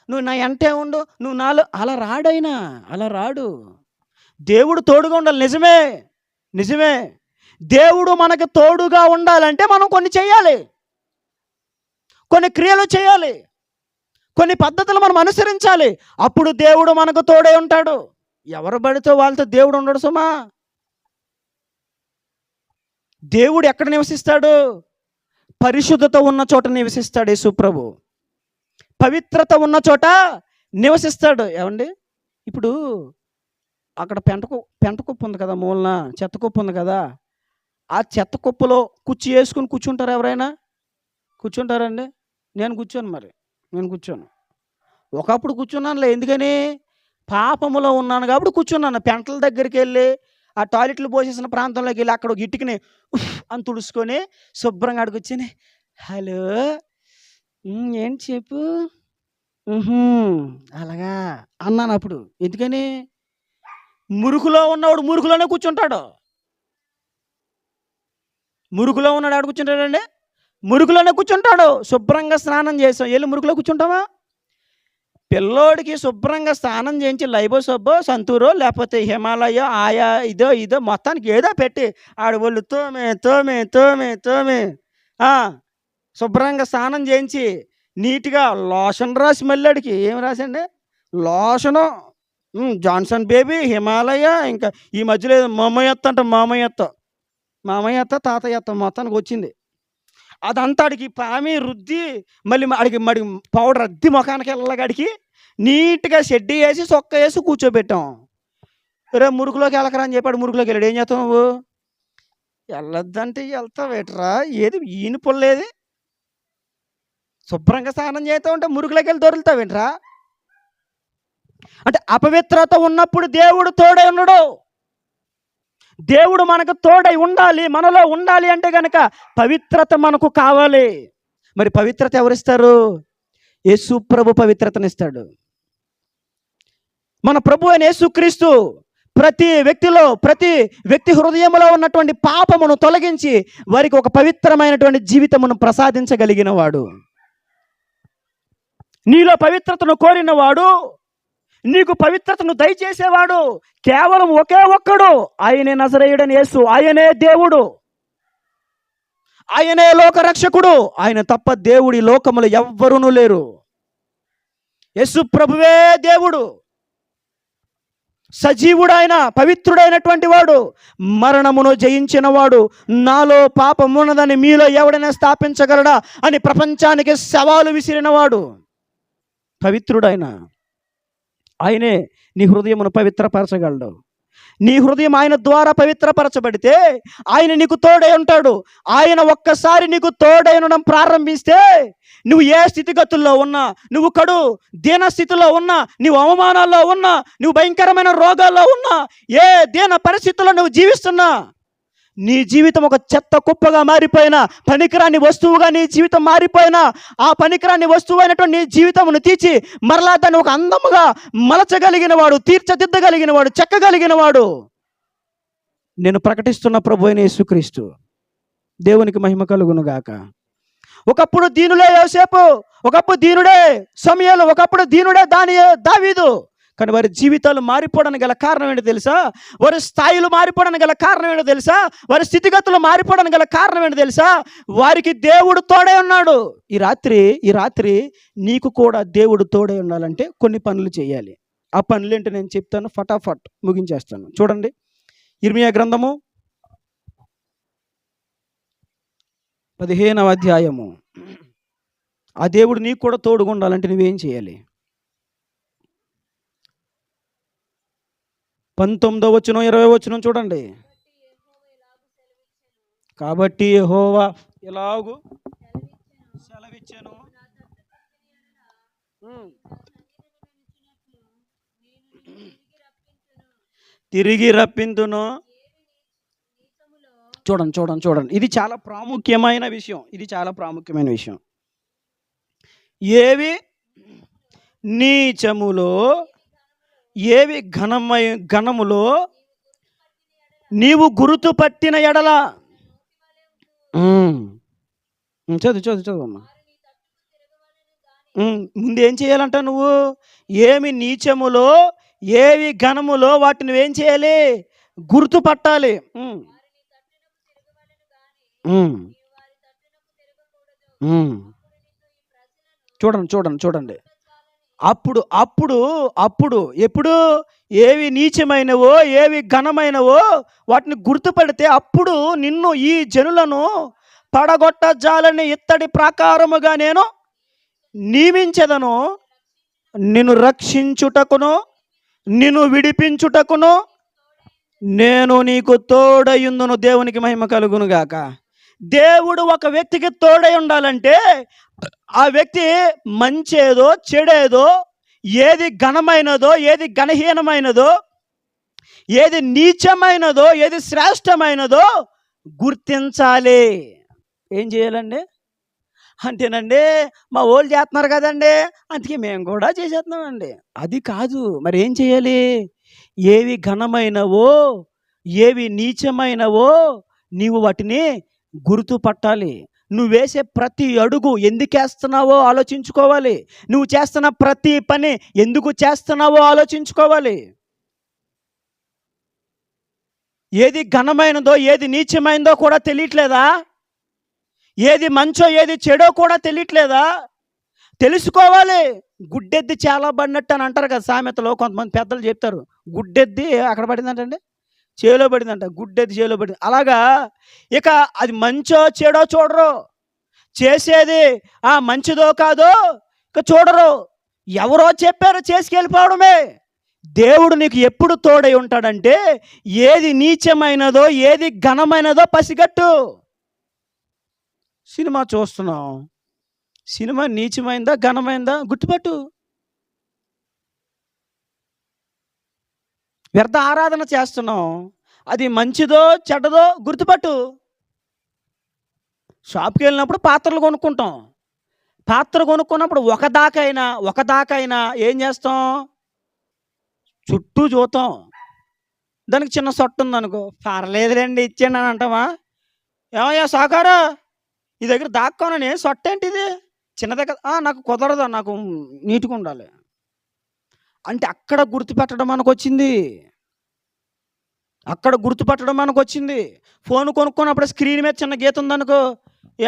నువ్వు నా ఎంటే ఉండు, నువ్వు నాలో, అలా రాడు. దేవుడు తోడుగా ఉండాలి, నిజమే. దేవుడు మనకు తోడుగా ఉండాలంటే మనం కొన్ని చేయాలి, కొన్ని క్రియలు చేయాలి, కొన్ని పద్ధతులు మనం అనుసరించాలి. అప్పుడు దేవుడు మనకు తోడే ఉంటాడు. ఎవరు పడితే వాళ్ళతో దేవుడు ఉండడు సుమా. దేవుడు ఎక్కడ నివసిస్తాడు? పరిశుద్ధత ఉన్న చోట నివసిస్తాడు యేసు ప్రభు. పవిత్రత ఉన్న చోట నివసిస్తాడు. ఏమండి, ఇప్పుడు అక్కడ పెంట కుప్ప ఉంది కదా, మూలన చెత్త కుప్ప ఉంది కదా, ఆ చెత్త కుప్పలో కుర్చీ వేసుకుని కూర్చుంటారు ఎవరైనా? కూర్చుంటారండి? నేను కూర్చోను. ఒకప్పుడు కూర్చున్నానులే. ఎందుకని? పాపములో ఉన్నాను కాబట్టి కూర్చున్నాను. పెంటల దగ్గరికి వెళ్ళి, ఆ టాయిలెట్లు పోసేసిన ప్రాంతంలోకి వెళ్ళి అక్కడ ఒక ఇటుకని అని తుడుచుకొని శుభ్రంగా అడుగుచ్చాను. హలో, ఏంటి చెప్పు, అలాగా అన్నాను అప్పుడు. ఎందుకని? మురుకులో ఉన్నవాడు మురుకులోనే కూర్చుంటాడు. మురుకులో ఉన్నాడు ఆడు కూర్చుంటాడండి, మురుకులోనే కూర్చుంటాడు. శుభ్రంగా స్నానం చేసాం, వెళ్ళి మురుకులో కూర్చుంటావా? పిల్లోడికి శుభ్రంగా స్నానం చేయించి లైబో సబ్బో సంతూరో లేకపోతే హిమాలయ ఆయా ఇదో మొత్తానికి ఏదో పెట్టి ఆడ వాళ్ళు తోమే శుభ్రంగా స్నానం చేయించి నీట్గా లోషన్ రాసి, మళ్ళీడికి ఏం రాసండి? లోషను, జాన్సన్ బేబీ, హిమాలయ, ఇంకా ఈ మధ్యలో మామయ్యత్త తాతయ్యత్త మొత్తానికి వచ్చింది. అదంతా అడిగి పామి రుద్ది మళ్ళీ మడి పౌడర్ అద్ది ముఖానికి వెళ్ళగాడికి నీట్గా షెడ్డి వేసి సొక్క వేసి కూర్చోబెట్టాం. రేపు మురుకులోకి వెళ్ళకరా అని చెప్పాడు. మురుకులోకి వెళ్ళాడు. ఏం చేస్తావు నువ్వు? వెళ్ళొద్దంటే వెళ్తావేట్రా? ఏది ఈయన పొల్లేది? శుభ్రంగా స్నానం చేస్తూ ఉంటే మురుకులోకి వెళ్ళి దొరుకుతావేంట్రా? అంటే అపవిత్రత ఉన్నప్పుడు దేవుడు తోడై ఉండడు. దేవుడు మనకు తోడై ఉండాలి, మనలో ఉండాలి అంటే కనుక పవిత్రత మనకు కావాలి. మరి పవిత్రత ఎవరిస్తారు? యేసు ప్రభు పవిత్రతనిస్తాడు. మన ప్రభు అయిన యేసుక్రీస్తు ప్రతి వ్యక్తి హృదయంలో ఉన్నటువంటి పాపమును తొలగించి వారికి ఒక పవిత్రమైనటువంటి జీవితమును ప్రసాదించగలిగిన వాడు. నీలో పవిత్రతను కోరినవాడు, నీకు పవిత్రతను దయచేసేవాడు కేవలం ఒకే ఒక్కడు, ఆయనే నజరేయుడైన యేసు. ఆయనే దేవుడు, ఆయనే లోకరక్షకుడు. ఆయన తప్ప దేవుడు ఈ లోకములో ఎవ్వరూ లేరు. యేసు ప్రభువే దేవుడు, సజీవుడైన పవిత్రుడైనటువంటి వాడు, మరణమును జయించిన వాడు. నాలో పాపమున్నదని మీలో ఎవడైనా స్థాపించగలడా అని ప్రపంచానికి సవాలు విసిరినవాడు పవిత్రుడైన ఆయనే నీ హృదయమును పవిత్రపరచగలడు. నీ హృదయం ఆయన ద్వారా పవిత్రపరచబడితే ఆయన నీకు తోడై ఉంటాడు. ఆయన ఒక్కసారి నీకు తోడై ఉండడం ప్రారంభిస్తే నువ్వు ఏ స్థితిగతుల్లో ఉన్నా, నువ్వు దీన స్థితిలో ఉన్నా, నువ్వు అవమానాల్లో ఉన్నా, నువ్వు భయంకరమైన రోగాల్లో ఉన్నా, ఏ దీన పరిస్థితుల్లో నువ్వు జీవిస్తున్నా, నీ జీవితం ఒక చెత్త కుప్పగా మారిపోయినా, పనికిరాని వస్తువుగా నీ జీవితం మారిపోయినా, ఆ పనికిరాని వస్తువు అయినటువంటి నీ జీవితమును తీర్చి మరలా దాన్ని ఒక అందముగా మలచగలిగిన వాడు, తీర్చదిద్దగలిగిన వాడు, చెక్కగలిగిన వాడు నేను ప్రకటిస్తున్న ప్రభు అయిన యేసుక్రీస్తు. దేవునికి మహిమ కలుగును గాక. ఒకప్పుడు దీనులే యోసేపు, ఒకప్పుడు దీనుడే సమూయేలు, ఒకప్పుడు దీనుడే దావీదు. కానీ వారి జీవితాలు మారిపోవడానికి గల కారణం ఏంటో తెలుసా? వారి స్థాయిలు మారిపోవడానికి గల కారణం ఏంటో తెలుసా? వారి స్థితిగతులు మారిపోవడానికి గల కారణం ఏంటో తెలుసా? వారికి దేవుడు తోడే ఉన్నాడు. ఈ రాత్రి నీకు కూడా దేవుడు తోడే ఉండాలంటే కొన్ని పనులు చేయాలి. ఆ పనులు ఏంటో నేను చెప్తాను, ఫటాఫట్ ముగించేస్తాను. చూడండి, ఇర్మియా గ్రంథము 15వ అధ్యాయము. ఆ దేవుడు నీకు కూడా తోడుగా ఉండాలంటే నువ్వేం చేయాలి? 19వ వచనం 20వ వచనం చూడండి. కాబట్టి యెహోవా ఇలాగు సెలవిచ్చాను. ఉమ్. తిరిగి రప్పింతును. చూడండి చూడండి చూడండి, ఇది చాలా ప్రాముఖ్యమైన విషయం. ఇది చాలా ప్రాముఖ్యమైన విషయం. ఏవి నీచములో, ఏవి ఘనములో నీవు గుర్తుపట్టిన ఎడల. చదువు చదువు చదువు అమ్మా. ముందు ఏం చేయాలంట నువ్వు? ఏమి నీచములో, ఏవి ఘనములో వాటిని నువ్వేం చేయాలి? గుర్తుపట్టాలి. చూడండి చూడండి చూడండి. అప్పుడు అప్పుడు అప్పుడు ఎప్పుడు ఏవి నీచమైనవో, ఏవి ఘనమైనవో వాటిని గుర్తుపడితే అప్పుడు నిన్ను, ఈ జనులను పడగొట్టజాలని ఇత్తడి ప్రాకారముగా నేను నియమించెదను. నిన్ను రక్షించుటకును, నిన్ను విడిపించుటకును నేను నీకు తోడయుందును. దేవునికి మహిమ కలుగును గాక. దేవుడు ఒక వ్యక్తికి తోడై ఉండాలంటే ఆ వ్యక్తి మంచేదో చెడేదో, ఏది ఘనమైనదో, ఏది ఘనహీనమైనదో, ఏది నీచమైనదో, ఏది శ్రేష్టమైనదో గుర్తించాలి. ఏం చేయాలండి? అంటేనండి, మా వాళ్ళు చేస్తున్నారు కదండి, అందుకే మేము కూడా చేసేస్తున్నామండి. అది కాదు. మరి ఏం చేయాలి? ఏవి ఘనమైనవో, ఏవి నీచమైనవో నీవు వాటిని గుర్తుపట్టాలి. నువ్వు వేసే ప్రతి అడుగు ఎందుకు వేస్తున్నావో ఆలోచించుకోవాలి. నువ్వు చేస్తున్న ప్రతి పని ఎందుకు చేస్తున్నావో ఆలోచించుకోవాలి. ఏది ఘనమైనదో, ఏది నీచమైనదో కూడా తెలియట్లేదా? ఏది మంచో, ఏది చెడో కూడా తెలియట్లేదా? తెలుసుకోవాలి. గుడ్డెద్ది చాలా పడినట్టు అని అంటారు కదా సామెతలో. కొంతమంది పెద్దలు చెప్తారు, గుడ్డెద్ది అక్కడ పడిందంటండి, చేలో పడిందంట. గుడ్డెద్ది చేలో పడింది. అలాగా ఇక అది మంచో చెడో చూడరు. చేసేది మంచిదో కాదో ఇక చూడరు. ఎవరో చెప్పారో చేసుకెళ్ళిపోవడమే. దేవుడు నీకు ఎప్పుడు తోడై ఉంటాడంటే ఏది నీచమైనదో, ఏది ఘనమైనదో పసిగట్టు. సినిమా చూస్తున్నాం, సినిమా నీచమైందా ఘనమైందా గుర్తుపట్టు. వ్యర్థ ఆరాధన చేస్తున్నాం, అది మంచిదో చెడ్డదో గుర్తుపట్టు. షాప్కి వెళ్ళినప్పుడు పాత్రలు కొనుక్కుంటాం. పాత్ర కొనుక్కున్నప్పుడు ఒకదాకైనా ఏం చేస్తాం? చుట్టూ చూస్తాం. దానికి చిన్న సొట్టు ఉందనుకో, పర్లేదులేండి ఇచ్చేయండి అని అంటామా? ఏమయ్యా సాకారా, ఈ దగ్గర దాక్కోనని సొట్టు ఏంటిది, చిన్నదే కదా, నాకు కుదరదు, నాకు నీట్గా ఉండాలి అంటే అక్కడ గుర్తుపెట్టడం మనకు వచ్చింది. అక్కడ గుర్తుపట్టడం మనకు వచ్చింది. ఫోన్ కొనుక్కున్నప్పుడు స్క్రీన్ మీద చిన్న గీత ఉందనుకో,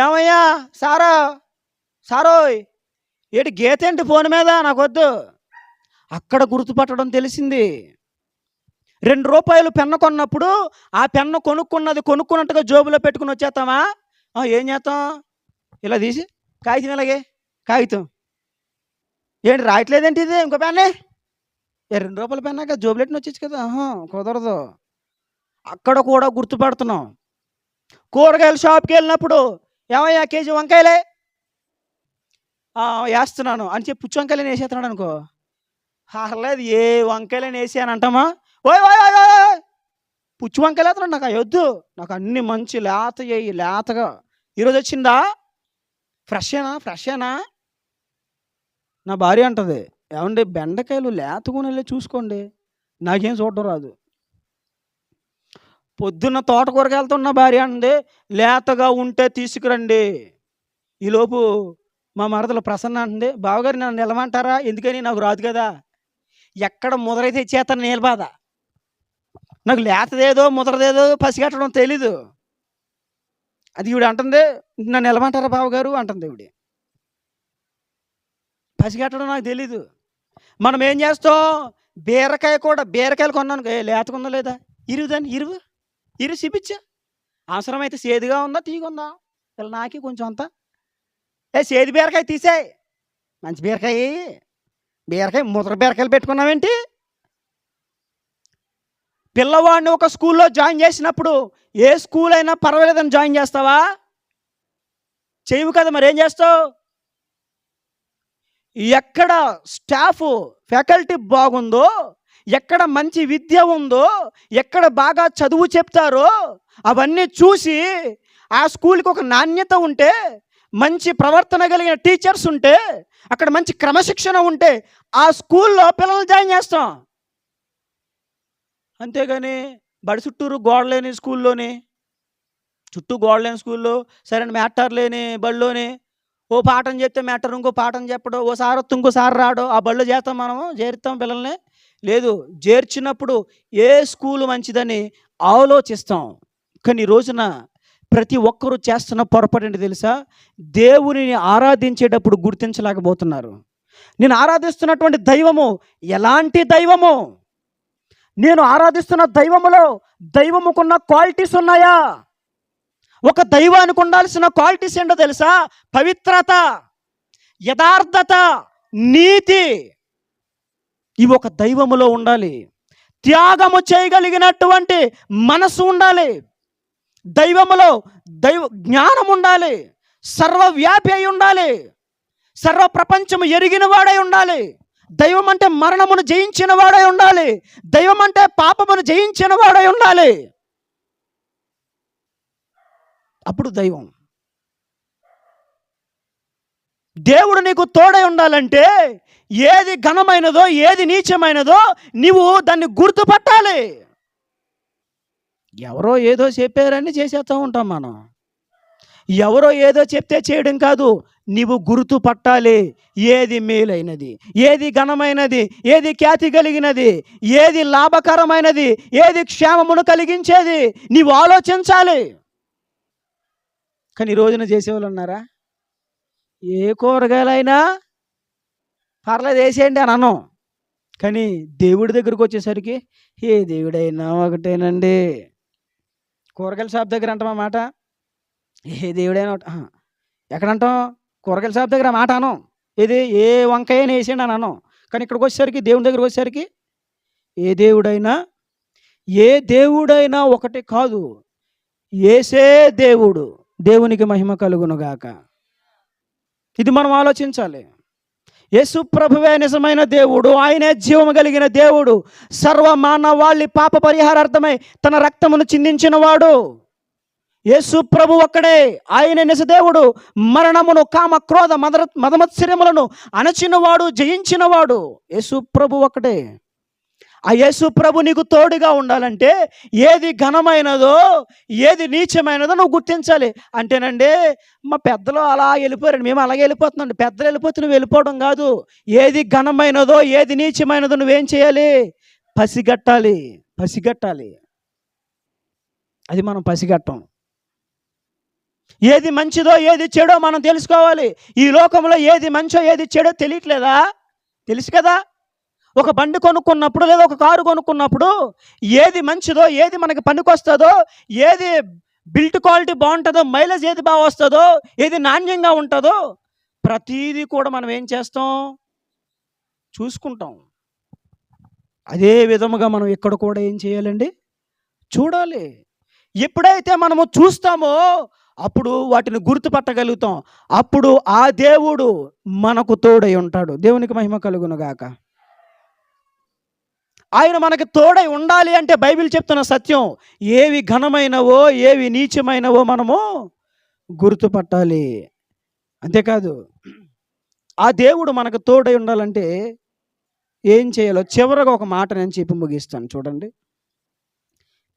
ఏమయ్యా సారోయ్ ఏంటి గీత ఏంటి ఫోన్ మీద, నాకు వద్దు. అక్కడ గుర్తుపట్టడం తెలిసింది. 2 రూపాయలు పెన్ను కొన్నప్పుడు ఆ పెన్ను కొనుక్కున్నట్టుగా జోబులో పెట్టుకుని వచ్చేస్తామా? ఏం చేస్తాం? ఇలా తీసి కాగితం, ఇలాగే కాగితం ఏంటి రాయట్లేదేంటి, ఇది ఇంకో పెన్నే, 2 రూపాయల పెన్నాక జోబులు పెట్టుకుని వచ్చేచ్చు కదా. కుదరదు. అక్కడ కూడా గుర్తుపడుతున్నాం. కూరగాయల షాప్కి వెళ్ళినప్పుడు ఏమయ్యా కేజీ వంకాయలే, వేస్తున్నాను అని చెప్పి పుచ్చి వంకాయలు వేసేస్తున్నాడు అనుకో, లేదు ఏ వంకాయలని వేసి అని అంటామా? ఓయ్ ఓయ్ ఓయ్ ఓయ్ పుచ్చి వంకాయలు వేస్తున్నాడు, నాకు వద్దు, నాకు అన్ని మంచి లేతగా. ఈరోజు వచ్చిందా, ఫ్రెషేనా? నా భార్య అంటది, ఏమండి బెండకాయలు లేతగునలే చూసుకోండి, నాకేం చూడడం రాదు. పొద్దున్న తోటకూరకి వెళ్తున్న భార్య అండి, లేతగా ఉంటే తీసుకురండి. ఈలోపు మా మరదలు ప్రసన్న అంటుంది, బావగారు నన్ను నిలమంటారా, ఎందుకని నాకు రాదు కదా. ఎక్కడ ముదరైతే ఇచ్చేస్తాను నీళ్ళ బాధ, నాకు లేతదేదో ముదరదేదో పసిగట్టడం తెలీదు. అది ఈవిడ అంటుంది, నన్ను నిలమంటారా బావగారు అంటుంది. ఈవిడ పసిగట్టడం నాకు తెలీదు. మనం ఏం చేస్తాం? బీరకాయలు కొన్నాను, లేతకుందా లేదా, ఇరువు చూపించా. అవసరమైతే సేదుగా ఉందా తీగుందా, ఇలా నాకి కొంచెం అంతా, సేది బీరకాయ తీసేయి, మంచి బీరకాయ ముద్ర బీరకాయలు పెట్టుకున్నావేంటి? పిల్లవాడిని ఒక స్కూల్లో జాయిన్ చేసినప్పుడు ఏ స్కూల్ అయినా పర్వాలేదని జాయిన్ చేస్తావా? చేయవు కదా, మరి ఏం చేస్తావు? ఎక్కడ స్టాఫ్ ఫ్యాకల్టీ బాగుందో, ఎక్కడ మంచి విద్య ఉందో, ఎక్కడ బాగా చదువు చెప్తారో అవన్నీ చూసి ఆ స్కూల్కి ఒక నాణ్యత ఉంటే, మంచి ప్రవర్తన కలిగిన టీచర్స్ ఉంటే, అక్కడ మంచి క్రమశిక్షణ ఉంటే ఆ స్కూల్లో పిల్లల్ని జాయిన్ చేస్తాం. అంతేగాని బడి చుట్టూరు గోడలేని స్కూల్లోని, చుట్టూ గోడలేని స్కూల్లో సరైన మ్యాటర్ లేని బడిలోని ఓ పాఠం చెప్తే మ్యాటర్ ఇంకో పాఠం చెప్పడం, ఓ సార్ వస్తే ఇంకోసారి రావడం, ఆ బడిలో చేస్తాం, మనము చేరుతాం పిల్లల్ని? లేదు. చేర్చినప్పుడు ఏ స్కూలు మంచిదని ఆలోచిస్తాం. కానీ ఈ రోజున ప్రతి ఒక్కరూ చేస్తున్న పొరపాటు ఏంటి తెలుసా? దేవునిని ఆరాధించేటప్పుడు గుర్తించలేకపోతున్నారు. నేను ఆరాధిస్తున్నటువంటి దైవము ఎలాంటి దైవము? నేను ఆరాధిస్తున్న దైవములో దైవముకున్న క్వాలిటీస్ ఉన్నాయా? ఒక దైవానికి ఉండాల్సిన క్వాలిటీస్ ఏంటో తెలుసా? పవిత్రత, యథార్థత, నీతి. ఇవి ఒక దైవములో ఉండాలి. త్యాగము చేయగలిగినటువంటి మనసు ఉండాలి. దైవములో జ్ఞానం ఉండాలి. సర్వవ్యాపి అయి ఉండాలి. సర్వ ప్రపంచము ఎరిగిన వాడై ఉండాలి. దైవం అంటే మరణమును జయించిన వాడై ఉండాలి. దైవం అంటే పాపమును జయించిన వాడై ఉండాలి. అప్పుడు దైవం. దేవుడు నీకు తోడై ఉండాలంటే ఏది ఘనమైనదో, ఏది నీచమైనదో నీవు దాన్ని గుర్తుపట్టాలి. ఎవరో ఏదో చెప్పారని చేసేస్తూ ఉంటాం మనం. ఎవరో ఏదో చెప్తే చేయడం కాదు, నీవు గుర్తుపట్టాలి. ఏది మేలైనది, ఏది ఘనమైనది, ఏది ఖ్యాతి కలిగినది, ఏది లాభకరమైనది, ఏది క్షేమమును కలిగించేది నీవు ఆలోచించాలి. కానీ ఈ రోజున చేసేవాళ్ళు ఉన్నారా? ఏ కూరగాయలైనా పర్లేదు వేసేయండి అని అన్నాం. కానీ దేవుడి దగ్గరకు వచ్చేసరికి ఏ దేవుడైనా ఒకటేనండి. కూరగాయల షాప్ దగ్గర అంటాం ఆ మాట. ఏ దేవుడైనా ఎక్కడంటాం? కూరగాయల షాప్ దగ్గర మాట అనం. ఇది ఏ వంకాయని వేసేయండి అని అన్నాం. కానీ ఇక్కడికి వచ్చేసరికి, దేవుడి దగ్గరికి వచ్చేసరికి ఏ దేవుడైనా ఒకటి కాదు, యేసే దేవుడు. దేవునికి మహిమ కలుగునుగాక. ఇది మనం ఆలోచించాలి. యేసు ప్రభువే నిజమైన దేవుడు. ఆయనే జీవము కలిగిన దేవుడు. సర్వ మానవాళి పాప పరిహారార్థమై తన రక్తమును చిందించిన వాడు యేసు ప్రభు ఒక్కడే. ఆయనే నిజదేవుడు. మరణమును, కామ, క్రోధ, మదమత్సర్యములను అణచినవాడు, జయించినవాడు యేసు ప్రభు ఒక్కడే. ఆ యేసు ప్రభు నీకు తోడుగా ఉండాలంటే ఏది ఘనమైనదో, ఏది నీచమైనదో నువ్వు గుర్తించాలి. అంటేనండి మా పెద్దలు అలా వెళ్ళిపోయారండి, మేము అలాగే వెళ్ళిపోతున్నాండి. పెద్దలు వెళ్ళిపోతే నువ్వు వెళ్ళిపోవడం కాదు. ఏది ఘనమైనదో, ఏది నీచమైనదో నువ్వేం చేయాలి? పసిగట్టాలి. అది మనం పసిగట్టం. ఏది మంచిదో, ఏది చెడో మనం తెలుసుకోవాలి. ఈ లోకంలో ఏది మంచో, ఏది చెడో తెలియట్లేదా? తెలుసు కదా. ఒక బండి కొనుక్కున్నప్పుడు, లేదా ఒక కారు కొనుక్కున్నప్పుడు ఏది మంచిదో, ఏది మనకి పనికొస్తుందో, ఏది బిల్ట్ క్వాలిటీ బాగుంటుందో, మైలేజ్ ఏది బాగా వస్తుందో, ఏది నాణ్యంగా ఉంటుందో ప్రతీది కూడా మనం ఏం చేస్తాం? చూసుకుంటాం. అదే విధముగా మనం ఇక్కడ కూడా ఏం చేయాలండి? చూడాలి. ఎప్పుడైతే మనము చూస్తామో అప్పుడు వాటిని గుర్తుపట్టగలుగుతాం. అప్పుడు ఆ దేవుడు మనకు తోడై ఉంటాడు. దేవునికి మహిమ కలుగునుగాక. ఆయన మనకి తోడై ఉండాలి అంటే బైబిల్ చెప్తున్న సత్యం, ఏవి ఘనమైనవో, ఏవి నీచమైనవో మనము గుర్తుపట్టాలి. అంతేకాదు, ఆ దేవుడు మనకు తోడై ఉండాలంటే ఏం చేయాలో చివరగా ఒక మాట నేను చెప్పి ముగిస్తాను. చూడండి,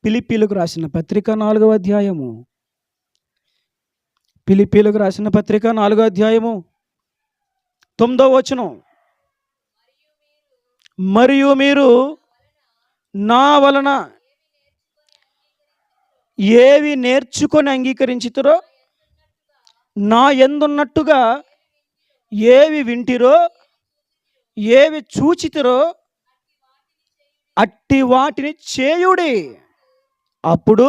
ఫిలిప్పీలకు రాసిన పత్రిక 4వ అధ్యాయము. ఫిలిప్పీలకు రాసిన పత్రిక 4వ అధ్యాయము 9వ వచనం. మరియు మీరు నా వలన ఏవి నేర్చుకొని అంగీకరించుతారో, నా యందున్నట్టుగా ఏవి వింటిరో, ఏవి చూచితిరో అట్టి వాటిని చేయుడి. అప్పుడు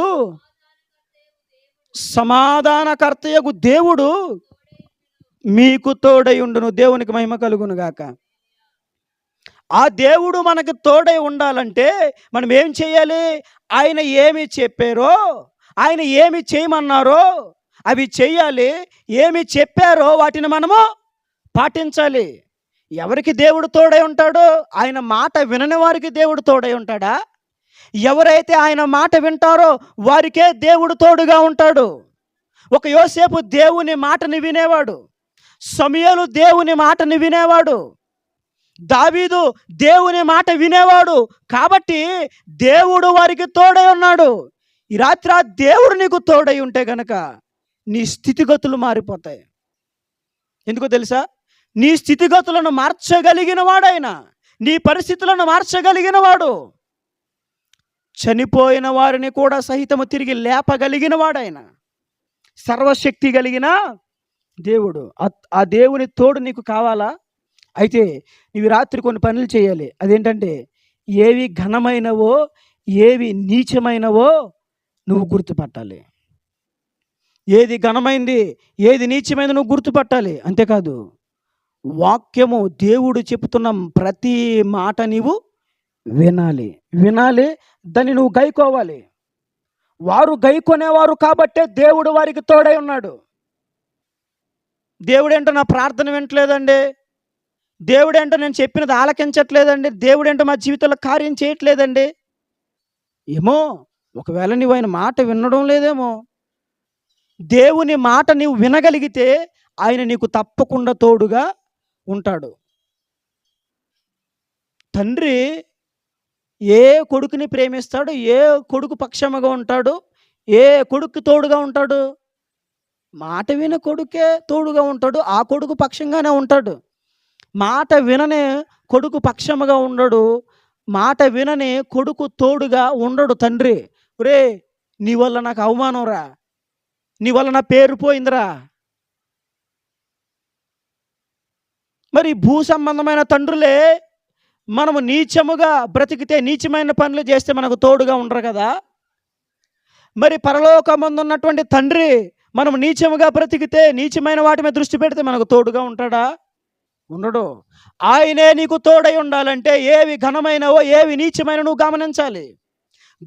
సమాధానకర్తయగు దేవుడు మీకు తోడై ఉండును. దేవునికి మహిమ కలుగును గాక. ఆ దేవుడు మనకు తోడై ఉండాలంటే మనం ఏం చేయాలి? ఆయన ఏమి చెప్పారో, ఆయన ఏమి చేయమన్నారో అవి చెయ్యాలి. ఏమి చెప్పారో వాటిని మనము పాటించాలి. ఎవరికి దేవుడు తోడై ఉంటాడో? ఆయన మాట వినని వారికి దేవుడు తోడై ఉంటాడా? ఎవరైతే ఆయన మాట వింటారో వారికే దేవుడు తోడుగా ఉంటాడు. ఒక యోసేపు దేవుని మాటని వినేవాడు. సమూయేలు దేవుని మాటని వినేవాడు. దావీదు దేవుని మాట వినేవాడు. కాబట్టి దేవుడు వారికి తోడై ఉన్నాడు. ఈ రాత్రి ఆ దేవుడు నీకు తోడై ఉంటే గనక నీ స్థితిగతులు మారిపోతాయి. ఎందుకో తెలుసా? నీ స్థితిగతులను మార్చగలిగిన వాడైనా, నీ పరిస్థితులను మార్చగలిగిన వాడు, చనిపోయిన వారిని కూడా సహితము తిరిగి లేపగలిగిన వాడైనా, సర్వశక్తి కలిగిన దేవుడు. ఆ దేవుని తోడు నీకు కావాలా? అయితే నీవు రాత్రి కొన్ని పనులు చేయాలి. అదేంటంటే, ఏవి ఘనమైనవో ఏవి నీచమైనవో నువ్వు గుర్తుపట్టాలి. ఏది ఘనమైంది ఏది నీచమైంది నువ్వు గుర్తుపట్టాలి. అంతేకాదు, వాక్యము దేవుడు చెప్తున్న ప్రతి మాట నీవు వినాలి. దాన్ని నువ్వు గైకోవాలి. వారు గైకొనేవారు కాబట్టే దేవుడు వారికి తోడై ఉన్నాడు. దేవుడేంటో నా ప్రార్థన వింటలేదండి, దేవుడేంటో నేను చెప్పినది ఆలకించట్లేదండి, దేవుడేంటో మా జీవితంలో కార్యం చేయట్లేదండి. ఏమో, ఒకవేళ నీవు ఆయన మాట వినడం లేదేమో. దేవుని మాట నీవు వినగలిగితే ఆయన నీకు తప్పకుండా తోడుగా ఉంటాడు. తండ్రి ఏ కొడుకుని ప్రేమిస్తాడు? ఏ కొడుకు పక్షముగా ఉంటాడు? ఏ కొడుకు తోడుగా ఉంటాడు? మాట విన కొడుకే తోడుగా ఉంటాడు. ఆ కొడుకు పక్షంగానే ఉంటాడు. మాట విననే కొడుకు పక్షముగా ఉండడు. మాట వినని కొడుకు తోడుగా ఉండడు తండ్రి. ఒరే, నీ వల్ల నాకు అవమానం రా, నీ వల్ల నా పేరు పోయిందిరా. మరి భూ సంబంధమైన తండ్రులే మనము నీచముగా బ్రతికితే, నీచమైన పనులు చేస్తే మనకు తోడుగా ఉండరు కదా. మరి పరలోకమందు ఉన్నటువంటి తండ్రి మనం నీచముగా బ్రతికితే, నీచమైన వాటి మీద దృష్టి పెడితే మనకు తోడుగా ఉంటాడా? ఉండడు. ఆయనే నీకు తోడై ఉండాలంటే ఏవి ఘనమైనవో ఏవి నీచమైన నువ్వు గమనించాలి,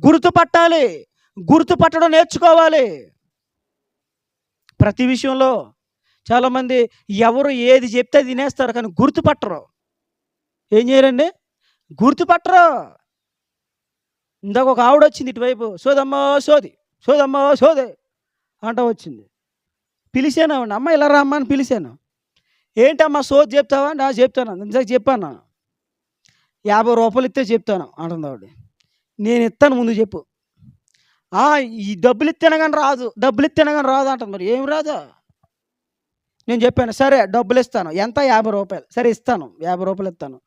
గుర్తుపట్టాలి. గుర్తుపట్టడం నేర్చుకోవాలి. ప్రతి విషయంలో చాలామంది ఎవరు ఏది చెప్తే తినేస్తారు, కానీ గుర్తుపట్టరు. ఏం చేయరండి? గుర్తుపట్టరు. ఇందాక ఒక ఆవిడ వచ్చింది ఇటువైపు, సోదమ్మా సోదే అంట వచ్చింది. పిలిచాను ఆవిడ, అమ్మ ఇలా రా అమ్మ అని పిలిచాను. ఏంటమ్మా సోది చెప్తావా? నా చెప్తాను. ఇందాక చెప్పాను, 50 రూపాయలు ఇస్తే చెప్తాను అంటుంది ఆవిడ. నేను ఇస్తాను, ముందు చెప్పు. ఈ డబ్బులు ఇస్తేనే కానీ రాదు అంటుంది. మరి ఏం రాదా? నేను చెప్పాను, సరే డబ్బులు ఇస్తాను. ఎంత? 50 రూపాయలు. సరే ఇస్తాను, 50 రూపాయలు ఇస్తాను.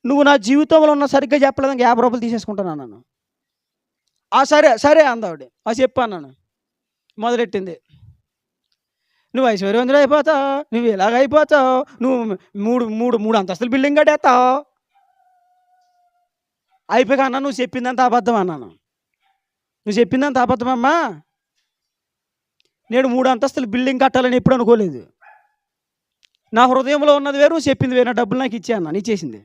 నువ్వు నా జీవితంలో ఉన్న సరిగ్గా చెప్పలేదని 50 రూపాయలు తీసేసుకుంటాను అన్నాను. సరే అందావిడ. చెప్పాను. మొదలెట్టింది, నువ్వు ఐశ్వర్యవంతుడు అయిపోతావు, నువ్వు ఇలాగ అయిపోతావు, నువ్వు మూడు అంతస్తుల బిల్డింగ్ కట్టేస్తావు. అయిపోయాక అన్నా, నువ్వు చెప్పిందంత అబద్ధం అన్నాను. నువ్వు చెప్పిందంత అబద్ధమమ్మా, నేను 3 అంతస్తుల బిల్డింగ్ కట్టాలని ఎప్పుడు అనుకోలేదు. నా హృదయంలో ఉన్నది వేరు, నువ్వు చెప్పింది వేరు. నా డబ్బులు నాకు ఇచ్చే అన్నాను, ఇచ్చేసింది.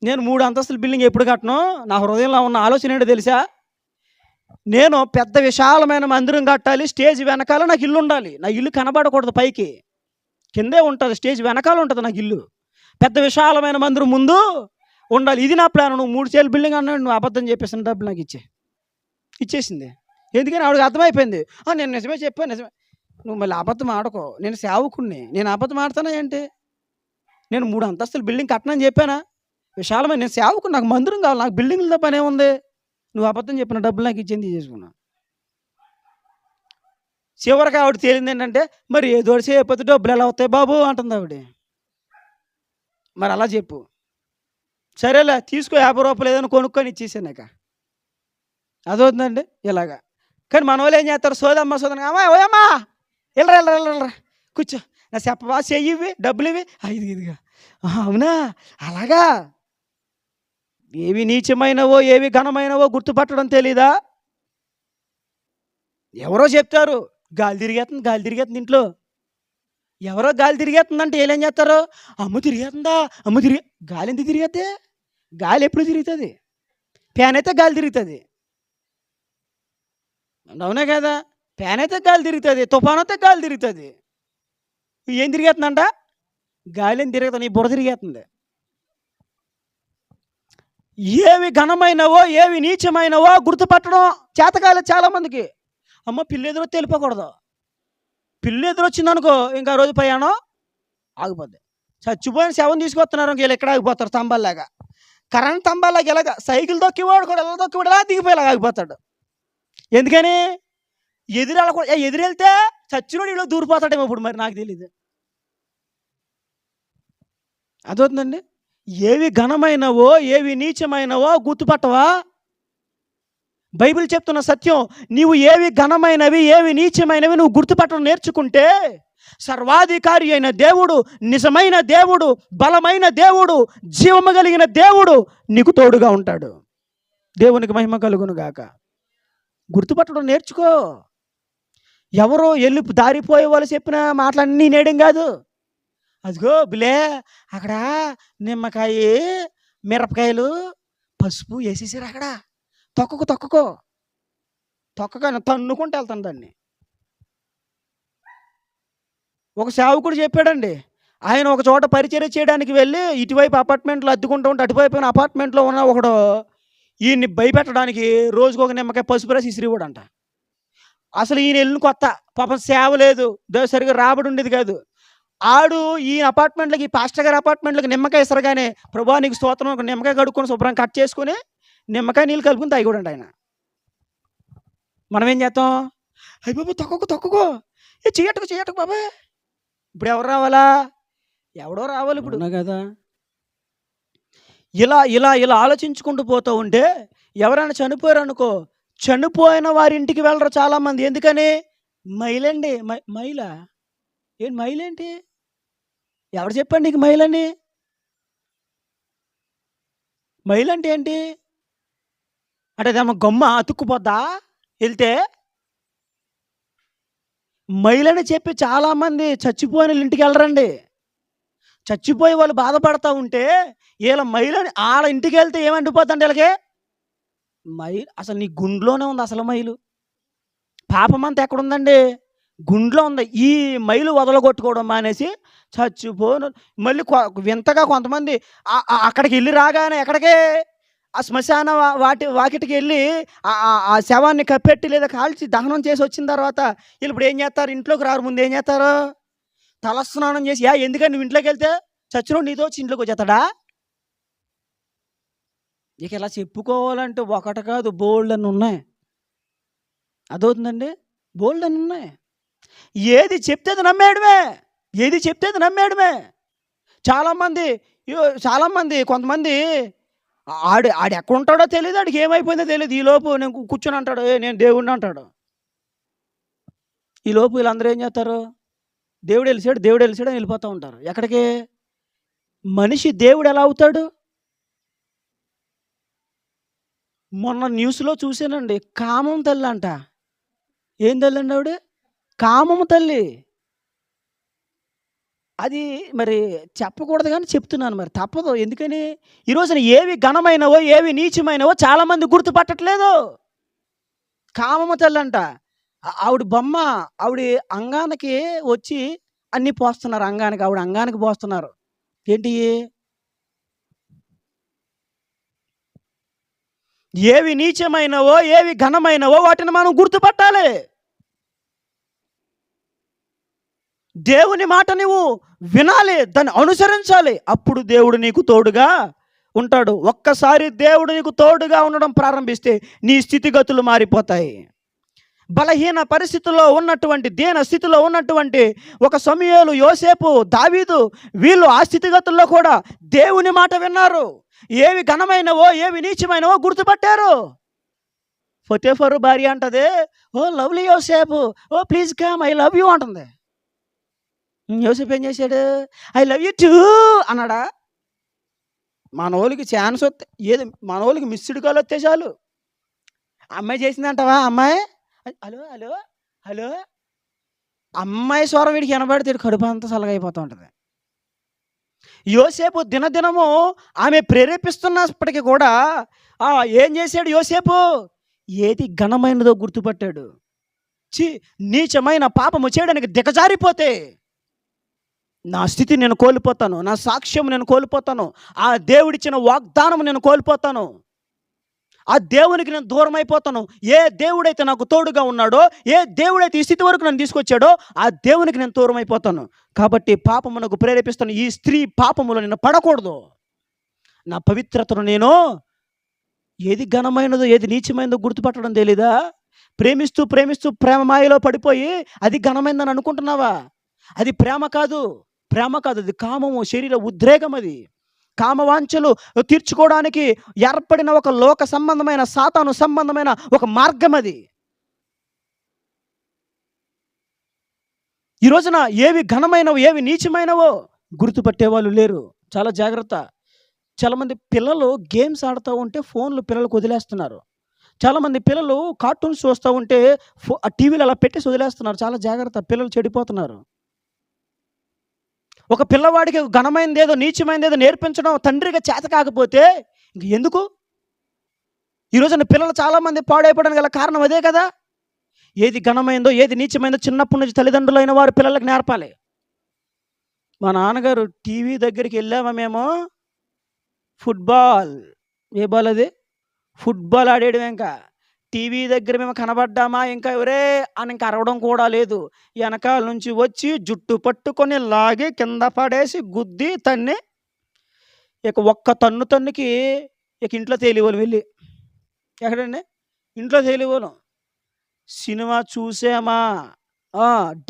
నేను 3 అంతస్తుల బిల్డింగ్ ఎప్పుడు కట్టను? నా హృదయంలో ఉన్న ఆలోచన ఏంటో తెలుసా? నేను పెద్ద విశాలమైన మందిరం కట్టాలి, స్టేజ్ వెనకాల నాకు ఇల్లు ఉండాలి. నా ఇల్లు కనబడకూడదు, పైకి కిందే ఉంటుంది, స్టేజ్ వెనకాల ఉంటుంది నాకు ఇల్లు. పెద్ద విశాలమైన మందిరం ముందు ఉండాలి. ఇది నా ప్లాన్. నువ్వు 3 స్టేజ్ బిల్డింగ్ అన్నాడు, నువ్వు అబద్ధం చెప్పేసిన డబ్బులు నాకు ఇచ్చేసింది. ఎందుకని ఆవిడకి అర్థమైపోయింది. నేను నిజమే చెప్పాను, నిజమే. నువ్వు మళ్ళీ అబద్ధం ఆడకో, నేను సేవకుణ్ణి, నేను అబద్ధం ఆడతానా ఏంటి? నేను 3 అంతస్తుల బిల్డింగ్ కట్టనని చెప్పానా? విశాలమైన, నేను సేవకుని, నాకు మందిరం కావాలి, నాకు బిల్డింగ్లతో పనే ఉంది. నువ్వు అబద్ధం చెప్పిన డబ్బులు నాకు ఇచ్చింది, తీసేసుకున్నా. చివరికి ఆవిడ తేలింది ఏంటంటే, మరి ఏదో చేయకపోతే డబ్బులు ఎలా వస్తాయి బాబు అంటుంది ఆవిడ. మరి అలా చెప్పు. సరేలే తీసుకో, 50 రూపాయలు ఏదైనా కొనుక్కొని ఇచ్చేసాక అదవుతుందండి ఇలాగా. కానీ మన వాళ్ళు ఏం చేస్తారు? సోదమ్మ అమ్మా ఓయమ్మా వెళ్ళరా కూర్చో, నా చెప్పవా, చెయ్యివి, డబ్బులు ఇవి, ఇదిగా. అవునా, అలాగా. ఏవి నీచమైనవో ఏవి ఘనమైనవో గుర్తుపట్టడం తెలీదా? ఎవరో చెప్తారు, గాలి తిరిగేస్తుంది ఇంట్లో. ఎవరో గాలి తిరిగేస్తుందంటే వీళ్ళేం చేస్తారు? అమ్మ తిరిగేస్తుందా? అమ్మ గాలి ఎందుకు తిరిగేద్ది? గాలి ఎప్పుడు తిరుగుతుంది? ఫ్యాన్ అయితే గాలి తిరుగుతుంది. అవునే కదా! ఫ్యాన్ అయితే గాలి తిరుగుతుంది, తుఫాన్ అయితే గాలి తిరుగుతుంది. ఏం తిరిగేస్తుందంట? గాలి ఏం తిరగదు, నీ బుర్ర తిరిగేస్తుంది. ఏవి ఘనమైనవో ఏవి నీచమైనవో గుర్తుపట్టడం చేతకాలేదు చాలామందికి. అమ్మ పిల్లి ఎదురొస్తే వెళ్ళిపోకూడదు. పిల్లి ఎదురొచ్చిందనుకో ఇంకా ఆ రోజు ప్రయాణం ఆగిపోద్ది. చచ్చిపోయిన శవం తీసుకొస్తున్నారు వీళ్ళు ఎక్కడ ఆగిపోతారు స్తంభాల్లాగా. కరెంట్ స్తంభాల్లాగా ఇలాగ సైకిల్ తొక్కివాడు కూడా ఎలా తొక్కివాడు ఎలా దిగిపోయేలాగా ఆగిపోతాడు. ఎందుకని? ఎదురెళ్తే చచ్చినోడు వీళ్ళు దూరిపోతాడేమో ఇప్పుడు, మరి నాకు తెలియదు. అదవుతుందండి. ఏవి ఘనమైనవో ఏవి నీచమైనవో గుర్తుపట్టవా? బైబిల్ చెప్తున్న సత్యం, నీవు ఏవి ఘనమైనవి ఏవి నీచమైనవి నువ్వు గుర్తుపట్టడం నేర్చుకుంటే సర్వాధికారి అయిన దేవుడు, నిజమైన దేవుడు, బలమైన దేవుడు, జీవము కలిగిన దేవుడు నీకు తోడుగా ఉంటాడు. దేవునికి మహిమ కలుగును గాక. గుర్తుపట్టడం నేర్చుకో. ఎవరో దారిపోయే వాళ్ళు చెప్పిన మాటలన్నీ నేడం కాదు. అదిగో బిలే అక్కడ నిమ్మకాయ మిరపకాయలు పసుపు వేసేసారు, అక్కడ తొక్కగా తన్నుకుంటూ వెళ్తాను దాన్ని. ఒక సేవకుడు చెప్పాడండి, ఆయన ఒక చోట పరిచర్య చేయడానికి వెళ్ళి ఇటువైపు అపార్ట్మెంట్లో అద్దుకుంటూ ఉంటే అటువైపు అపార్ట్మెంట్లో ఉన్న ఒకడు ఈయన్ని భయపెట్టడానికి రోజుకు ఒక నిమ్మకాయ పసుపు రాసి ఇసిరివాడంట. అసలు ఈయన వెళ్ళిన కొత్త, పాపం సేవ లేదు, సరిగ్గా రాబడి ఉండేది కాదు. ఆడు ఈ అపార్ట్మెంట్లకి, ఈ పాస్టర్ గారి అపార్ట్మెంట్లకి నిమ్మకాయ ఇసరగానే ప్రభా నీకు స్తోత్రం, ఒక నిమ్మకాయ కడుక్కొని శుభ్రం కట్ చేసుకుని నిమ్మకాయ నీళ్ళు కలుపుకుని తాగిపోడండి ఆయన. మనం ఏం చేస్తాం? అయ్యి బాబు తొక్కకో చేయటకు బాబా. ఇప్పుడు ఎవరు రావాలా? ఎవడో రావాలి ఇప్పుడు కదా. ఇలా ఆలోచించుకుంటూ పోతూ ఉంటే ఎవరైనా చనిపోయారు అనుకో, చనిపోయిన వారి ఇంటికి వెళ్ళరు చాలామంది. ఎందుకని? మైలండి. మైలా ఏంటి? మైలేంటి? ఎవరు చెప్పండి నీకు మైలని? మైలంటే ఏంటి అంటే అదేమో గమ్మ అతుక్కుపోద్దా వెళ్తే? మైలని చెప్పి చాలామంది చచ్చిపోయిన ఇంటికి వెళ్ళరండి. చచ్చిపోయి వాళ్ళు బాధపడతా ఉంటే వీళ్ళ మైలని వాళ్ళ ఇంటికి వెళ్తే ఏమండిపోద్దండి వీళ్ళకి? అసలు నీ గుండెలోనే ఉంది అసలు మైలు. పాపం అంతా ఎక్కడుందండి? గుండెలో ఉంది. ఈ మైలు వదలగొట్టుకోవడం మానేసి చచ్చిపోను. మళ్ళీ వింతగా కొంతమంది అక్కడికి వెళ్ళి రాగానే ఎక్కడికే ఆ శ్మశాన వాకిటికి వెళ్ళి ఆ శవాన్ని కప్పెట్టి లేదా కాల్చి దహనం చేసి వచ్చిన తర్వాత వీళ్ళు ఇప్పుడు ఏం చేస్తారు? ఇంట్లోకి రారు, ముందు ఏం చేస్తారు? తలస్నానం చేసి ఎందుకని నువ్వు ఇంట్లోకి వెళ్తే చచ్చినోడు నీతో వచ్చి ఇంట్లోకి వచ్చేస్తాడా? ఇక ఇలా చెప్పుకోవాలంటే ఒకటి కాదు, బోల్డ్ అని ఉన్నాయి. అదవుతుందండి, బోల్డ్ అని ఉన్నాయి. ఏది చెప్తే అది నమ్మేయడమే. చాలామంది కొంతమంది ఆడు ఎక్కడ ఉంటాడో తెలియదు, ఆడికి ఏమైపోయిందో తెలియదు. ఈలోపు నేను కూర్చొని అంటాడు, నేను దేవుడిని అంటాడు. ఈలోపు వీళ్ళందరూ ఏం చేస్తారు? దేవుడు వెళ్ళిసాడు అని వెళ్ళిపోతూ ఉంటారు. ఎక్కడికి? మనిషి దేవుడు ఎలా అవుతాడు? మొన్న న్యూస్లో చూశానండి, కామం తల్లి అంట. ఏం తల్లి అండి ఆవిడ? కామము తల్లి. అది మరి చెప్పకూడదు కానీ చెప్తున్నాను, మరి తప్పదు. ఎందుకని? ఈరోజున ఏవి ఘనమైనవో ఏవి నీచమైనవో చాలామంది గుర్తుపట్టట్లేదు. కామము తల్లి అంట. ఆవిడ బొమ్మ, ఆవిడ అంగానికి వచ్చి అన్నీ పోస్తున్నారు. ఆవిడ అంగానికి పోస్తున్నారు. ఏంటి? ఏవి నీచమైనవో ఏవి ఘనమైనవో వాటిని మనం గుర్తుపట్టాలి. దేవుని మాట నువ్వు వినాలి, దాన్ని అనుసరించాలి. అప్పుడు దేవుడు నీకు తోడుగా ఉంటాడు. ఒక్కసారి దేవుడు నీకు తోడుగా ఉండడం ప్రారంభిస్తే నీ స్థితిగతులు మారిపోతాయి. బలహీన పరిస్థితుల్లో ఉన్నటువంటి, దీన స్థితిలో ఉన్నటువంటి ఒక సమూయేలు, యోసేపు, దావీదు, వీళ్ళు ఆ స్థితిగతుల్లో కూడా దేవుని మాట విన్నారు. ఏవి ఘనమైనవో ఏవి నీచమైనవో గుర్తుపట్టారు. పొతీఫరు భార్య అంటది, ఓ లవ్లీ యోసేపు, ఓ please come, I love you అంటుంది. యోసేపు ఏం చేశాడు? ఐ లవ్ యూ టూ అన్నాడా? మనోళ్ళకి ఛాన్స్ వస్తే ఏది, మనోళ్ళకి మిస్డ్ కాల్ వస్తే చాలు. అమ్మాయి చేసిందంటావా? అమ్మాయి హలో అమ్మాయి స్వరం వీడికి వినబడితే ఈడి కడుపంతా సల్లగైపోతూ ఉంటది. యోసేపు దినదినము ఆమె ప్రేరేపిస్తున్నప్పటికీ కూడా ఏం చేశాడు యోసేపు? ఏది ఘనమైనదో గుర్తుపట్టాడు. ఛీ! నీచమైన పాపము చేయడానికి దిగజారిపోతే నా స్థితి నేను కోల్పోతాను. నా సాక్ష్యం నేను కోల్పోతాను. ఆ దేవుడిచ్చిన వాగ్దానం నేను కోల్పోతాను. ఆ దేవునికి నేను దూరం అయిపోతాను. ఏ దేవుడైతే నాకు తోడుగా ఉన్నాడో, ఏ దేవుడైతే ఈ స్థితి వరకు నన్ను తీసుకొచ్చాడో ఆ దేవునికి నేను దూరం అయిపోతాను. కాబట్టి పాపమునకు ప్రేరేపిస్తాను. ఈ స్త్రీ పాపములో నేను పడకూడదు. నా పవిత్రతను నేను ఏది ఘనమైనదో ఏది నీచమైనదో గుర్తుపట్టడం తెలీదా? ప్రేమిస్తూ ప్రేమిస్తూ ప్రేమ మాయలో పడిపోయి అది ఘనమైందని అనుకుంటున్నావా? అది ప్రేమ కాదు. ప్రేమ కాదు, అది కామము, శరీర ఉద్రేకం. అది కామవాంఛలు తీర్చుకోవడానికి ఏర్పడిన ఒక లోక సంబంధమైన సాతాను సంబంధమైన ఒక మార్గం అది. ఈ రోజున ఏవి ఘనమైనవో ఏవి నీచమైనవో గుర్తుపట్టేవాళ్ళు లేరు. చాలా జాగ్రత్త. చాలామంది పిల్లలు గేమ్స్ ఆడుతూ ఉంటే ఫోన్లు పిల్లలకు వదిలేస్తున్నారు. చాలామంది పిల్లలు కార్టూన్స్ చూస్తూ ఉంటే ఆ టీవీలు అలా పెట్టేసి వదిలేస్తున్నారు. చాలా జాగ్రత్త, పిల్లలు చెడిపోతున్నారు. ఒక పిల్లవాడికి ఘనమైనదేదో నీచమైనదేదో నేర్పించడం తండ్రిగా చేత కాకపోతే ఇంక ఎందుకు? ఈ రోజున పిల్లలు చాలామంది పాడైపోవడానికి గల కారణం అదే కదా. ఏది ఘనమైందో ఏది నీచమైందో చిన్నప్పటి నుంచి తల్లిదండ్రులైన వారు పిల్లలకు నేర్పాలి. మా నాన్నగారు టీవీ దగ్గరికి వెళ్ళామా మేము, ఫుట్బాల్, ఏ బాల్ అది, ఫుట్బాల్ ఆడేయడం. ఇంకా టీవీ దగ్గర మేము కనబడ్డామా ఇంకా ఎవరే అని ఇంకా అరవడం కూడా లేదు. వెనకాల నుంచి వచ్చి జుట్టు పట్టుకొని లాగి కింద పడేసి గుద్ది తన్ని ఇక ఒక్క తన్నుకి ఇక ఇంట్లో తేలివోలు వెళ్ళి. ఎక్కడండి? ఇంట్లో తేలివోలం. సినిమా చూసామా,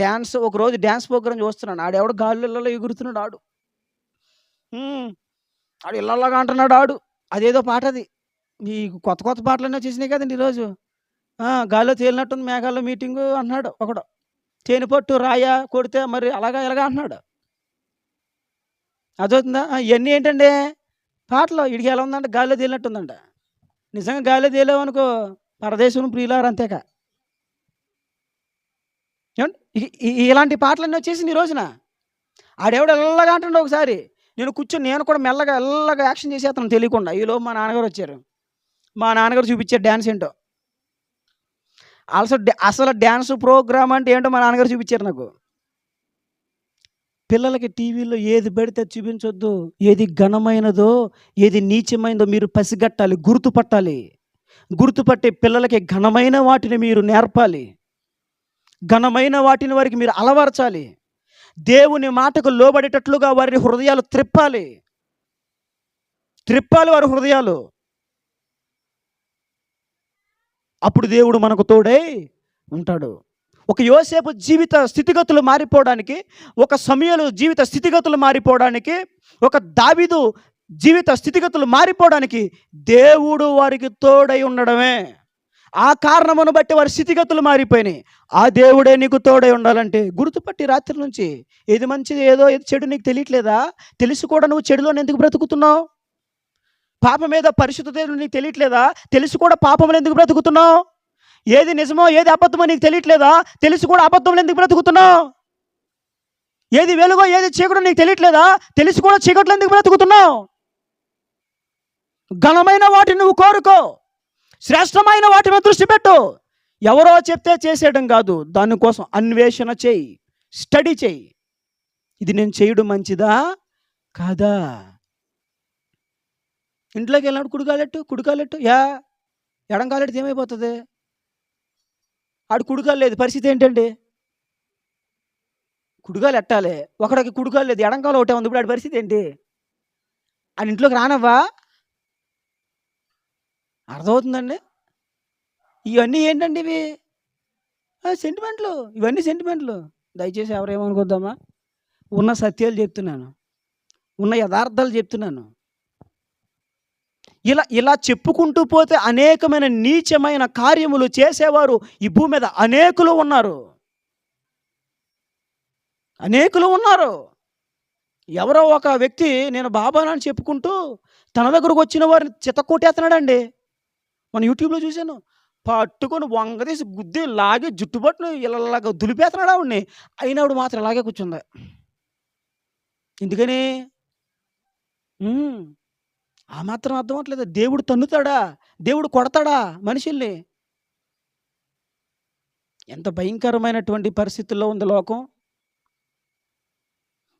డ్యాన్స్, ఒకరోజు డ్యాన్స్ ప్రోగ్రాం చూస్తున్నాడు. ఆడెవడు గాలిలో ఎగురుతున్నాడు. ఆడు ఇళ్ళలాగా అంటున్నాడు. అదేదో పాట, అది ఈ కొత్త కొత్త పాటలన్నీ వచ్చేసినాయి కదండి ఈరోజు. గాల్లో తేలినట్టుంది, మేఘాల్లో మీటింగు అన్నాడు ఒకడు. తేనెపట్టు రాయ కొడితే మరి అలాగా ఇలాగా అంటున్నాడు. అదవుతుందా? ఇవన్నీ ఏంటండి పాటలు. ఇడికి ఎలా ఉందంటే గాల్లో తేలినట్టుందంట. నిజంగా గాల్లో తేలేవనుకో పరదేశం ప్రియులారు అంతేక. ఇలాంటి పాటలన్నీ వచ్చేసి ఈ రోజున ఆడెవడు ఎల్లగా అంటుండే. ఒకసారి నేను కూర్చొని నేను కూడా మెల్లగా ఎల్లగా యాక్షన్ చేసేస్తాను తెలియకుండా. ఈలో మా నాన్నగారు వచ్చారు. మా నాన్నగారు చూపించారు డ్యాన్స్ ఏంటో. అసలు డ్యాన్స్ ప్రోగ్రామ్ అంటే ఏంటో మా నాన్నగారు చూపించారు నాకు. పిల్లలకి టీవీలో ఏది పడితే చూపించొద్దు. ఏది ఘనమైనదో ఏది నీచమైనదో మీరు పసిగట్టాలి, గుర్తుపట్టాలి. గుర్తుపట్టి పిల్లలకి ఘనమైన వాటిని మీరు నేర్పాలి. ఘనమైన వాటిని వారికి మీరు అలవర్చాలి. దేవుని మాటకు లోబడేటట్లుగా వారి హృదయాలు త్రిప్పాలి వారి హృదయాలు. అప్పుడు దేవుడు మనకు తోడై ఉంటాడు. ఒక యోసేపు జీవిత స్థితిగతులు మారిపోవడానికి, ఒక సమూయేలు జీవిత స్థితిగతులు మారిపోవడానికి, ఒక దావీదు జీవిత స్థితిగతులు మారిపోవడానికి దేవుడు వారికి తోడై ఉండడమే. ఆ కారణమును బట్టి వారి స్థితిగతులు మారిపోయినాయి. ఆ దేవుడే నీకు తోడై ఉండాలంటే గుర్తుపట్టి రాత్రి నుంచి ఏది మంచిది ఏదో ఏది చెడు నీకు తెలియట్లేదా? తెలిసి కూడా నువ్వు చెడులో ఎందుకు బ్రతుకుతున్నావు? పాపం మీద పరిశుద్ధత నీకు తెలియట్లేదా? తెలిసి కూడా పాపంలో ఎందుకు బ్రతుకుతున్నావు? ఏది నిజమో ఏది అబద్ధమో నీకు తెలియట్లేదా? తెలిసి కూడా అబద్ధంలో ఎందుకు బ్రతుకుతున్నావు? ఏది వెలుగో ఏది చీకటో నీకు తెలియట్లేదా? తెలిసి కూడా చీకట్లో ఎందుకు బ్రతుకుతున్నావు? ఘనమైన వాటిని నువ్వు కోరుకో, శ్రేష్టమైన వాటి మీద దృష్టి పెట్టు. ఎవరో చెప్తే చేసేయడం కాదు, దానికోసం అన్వేషణ చేయి, స్టడీ చేయి. ఇది నేను చేయడం మంచిదా కాదా? ఇంట్లోకి వెళ్ళినప్పుడు కుడికాలెట్టు ఎడం కాలెట్టు ఏమైపోతుంది? ఆడు కుడికాలు లేదు, పరిస్థితి ఏంటండి? కుడికాలు ఎట్టాలి, ఒకడికి కుడికాలు లేదు, ఎడంకాలు ఒకటే ఉంది. ఇప్పుడు ఆడి పరిస్థితి ఏంటి? ఆడి ఇంట్లోకి రానవ్వా? అర్థమవుతుందండి? ఇవన్నీ ఏంటండి? ఇవి సెంటిమెంట్లు. ఇవన్నీ సెంటిమెంట్లు. దయచేసి ఎవరేమనుకోద్దామా? ఉన్న సత్యాలు చెప్తున్నాను, ఉన్న యథార్థాలు చెప్తున్నాను. ఇలా చెప్పుకుంటూ పోతే అనేకమైన నీచమైన కార్యములు చేసేవారు ఈ భూమి మీద అనేకులు ఉన్నారు. ఎవరో ఒక వ్యక్తి నేను బాబానని చెప్పుకుంటూ తన దగ్గరకు వచ్చిన వారిని చితక్కొట్టేస్తున్నాడండి. మన యూట్యూబ్లో చూశాను. పట్టుకొని వంగదీసి గుద్ది లాగి జుట్టుపట్టును ఇలాగా దులిపేస్తున్నాడు ఆవిడ్ని. అయినా ఆవిడ మాత్రం అలాగే కూర్చుంది. ఎందుకని? హ్మ్. ఆ మాత్రం అర్థం అవ్వట్లేదా? దేవుడు తన్నుతాడా? దేవుడు కొడతాడా మనుషుల్ని? ఎంత భయంకరమైనటువంటి పరిస్థితుల్లో ఉంది లోకం.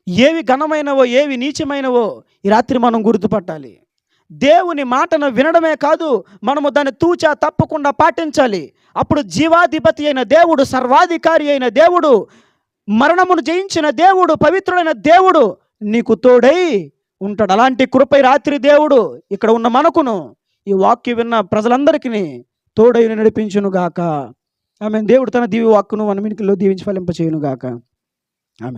ఏవి ఘనమైనవో, ఏవి నీచమైనవో ఈ రాత్రి మనం గుర్తుపట్టాలి. దేవుని మాటను వినడమే కాదు, మనము దాన్ని తూచా తప్పకుండా పాటించాలి. అప్పుడు జీవాధిపతి అయిన దేవుడు, సర్వాధికారి అయిన దేవుడు, మరణమును జయించిన దేవుడు, పవిత్రుడైన దేవుడు నీకు తోడై ఉంటాడు. అలాంటి కృపై రాత్రి దేవుడు ఇక్కడ ఉన్న మనకును, ఈ వాక్యం విన్న ప్రజలందరికీ తోడై నడిపించును గాక. ఆమేన్. దేవుడు తన దివ్య వాక్కును మన వినికిడిలో దీవించి ఫలింపచేయును గాక. ఆమేన్.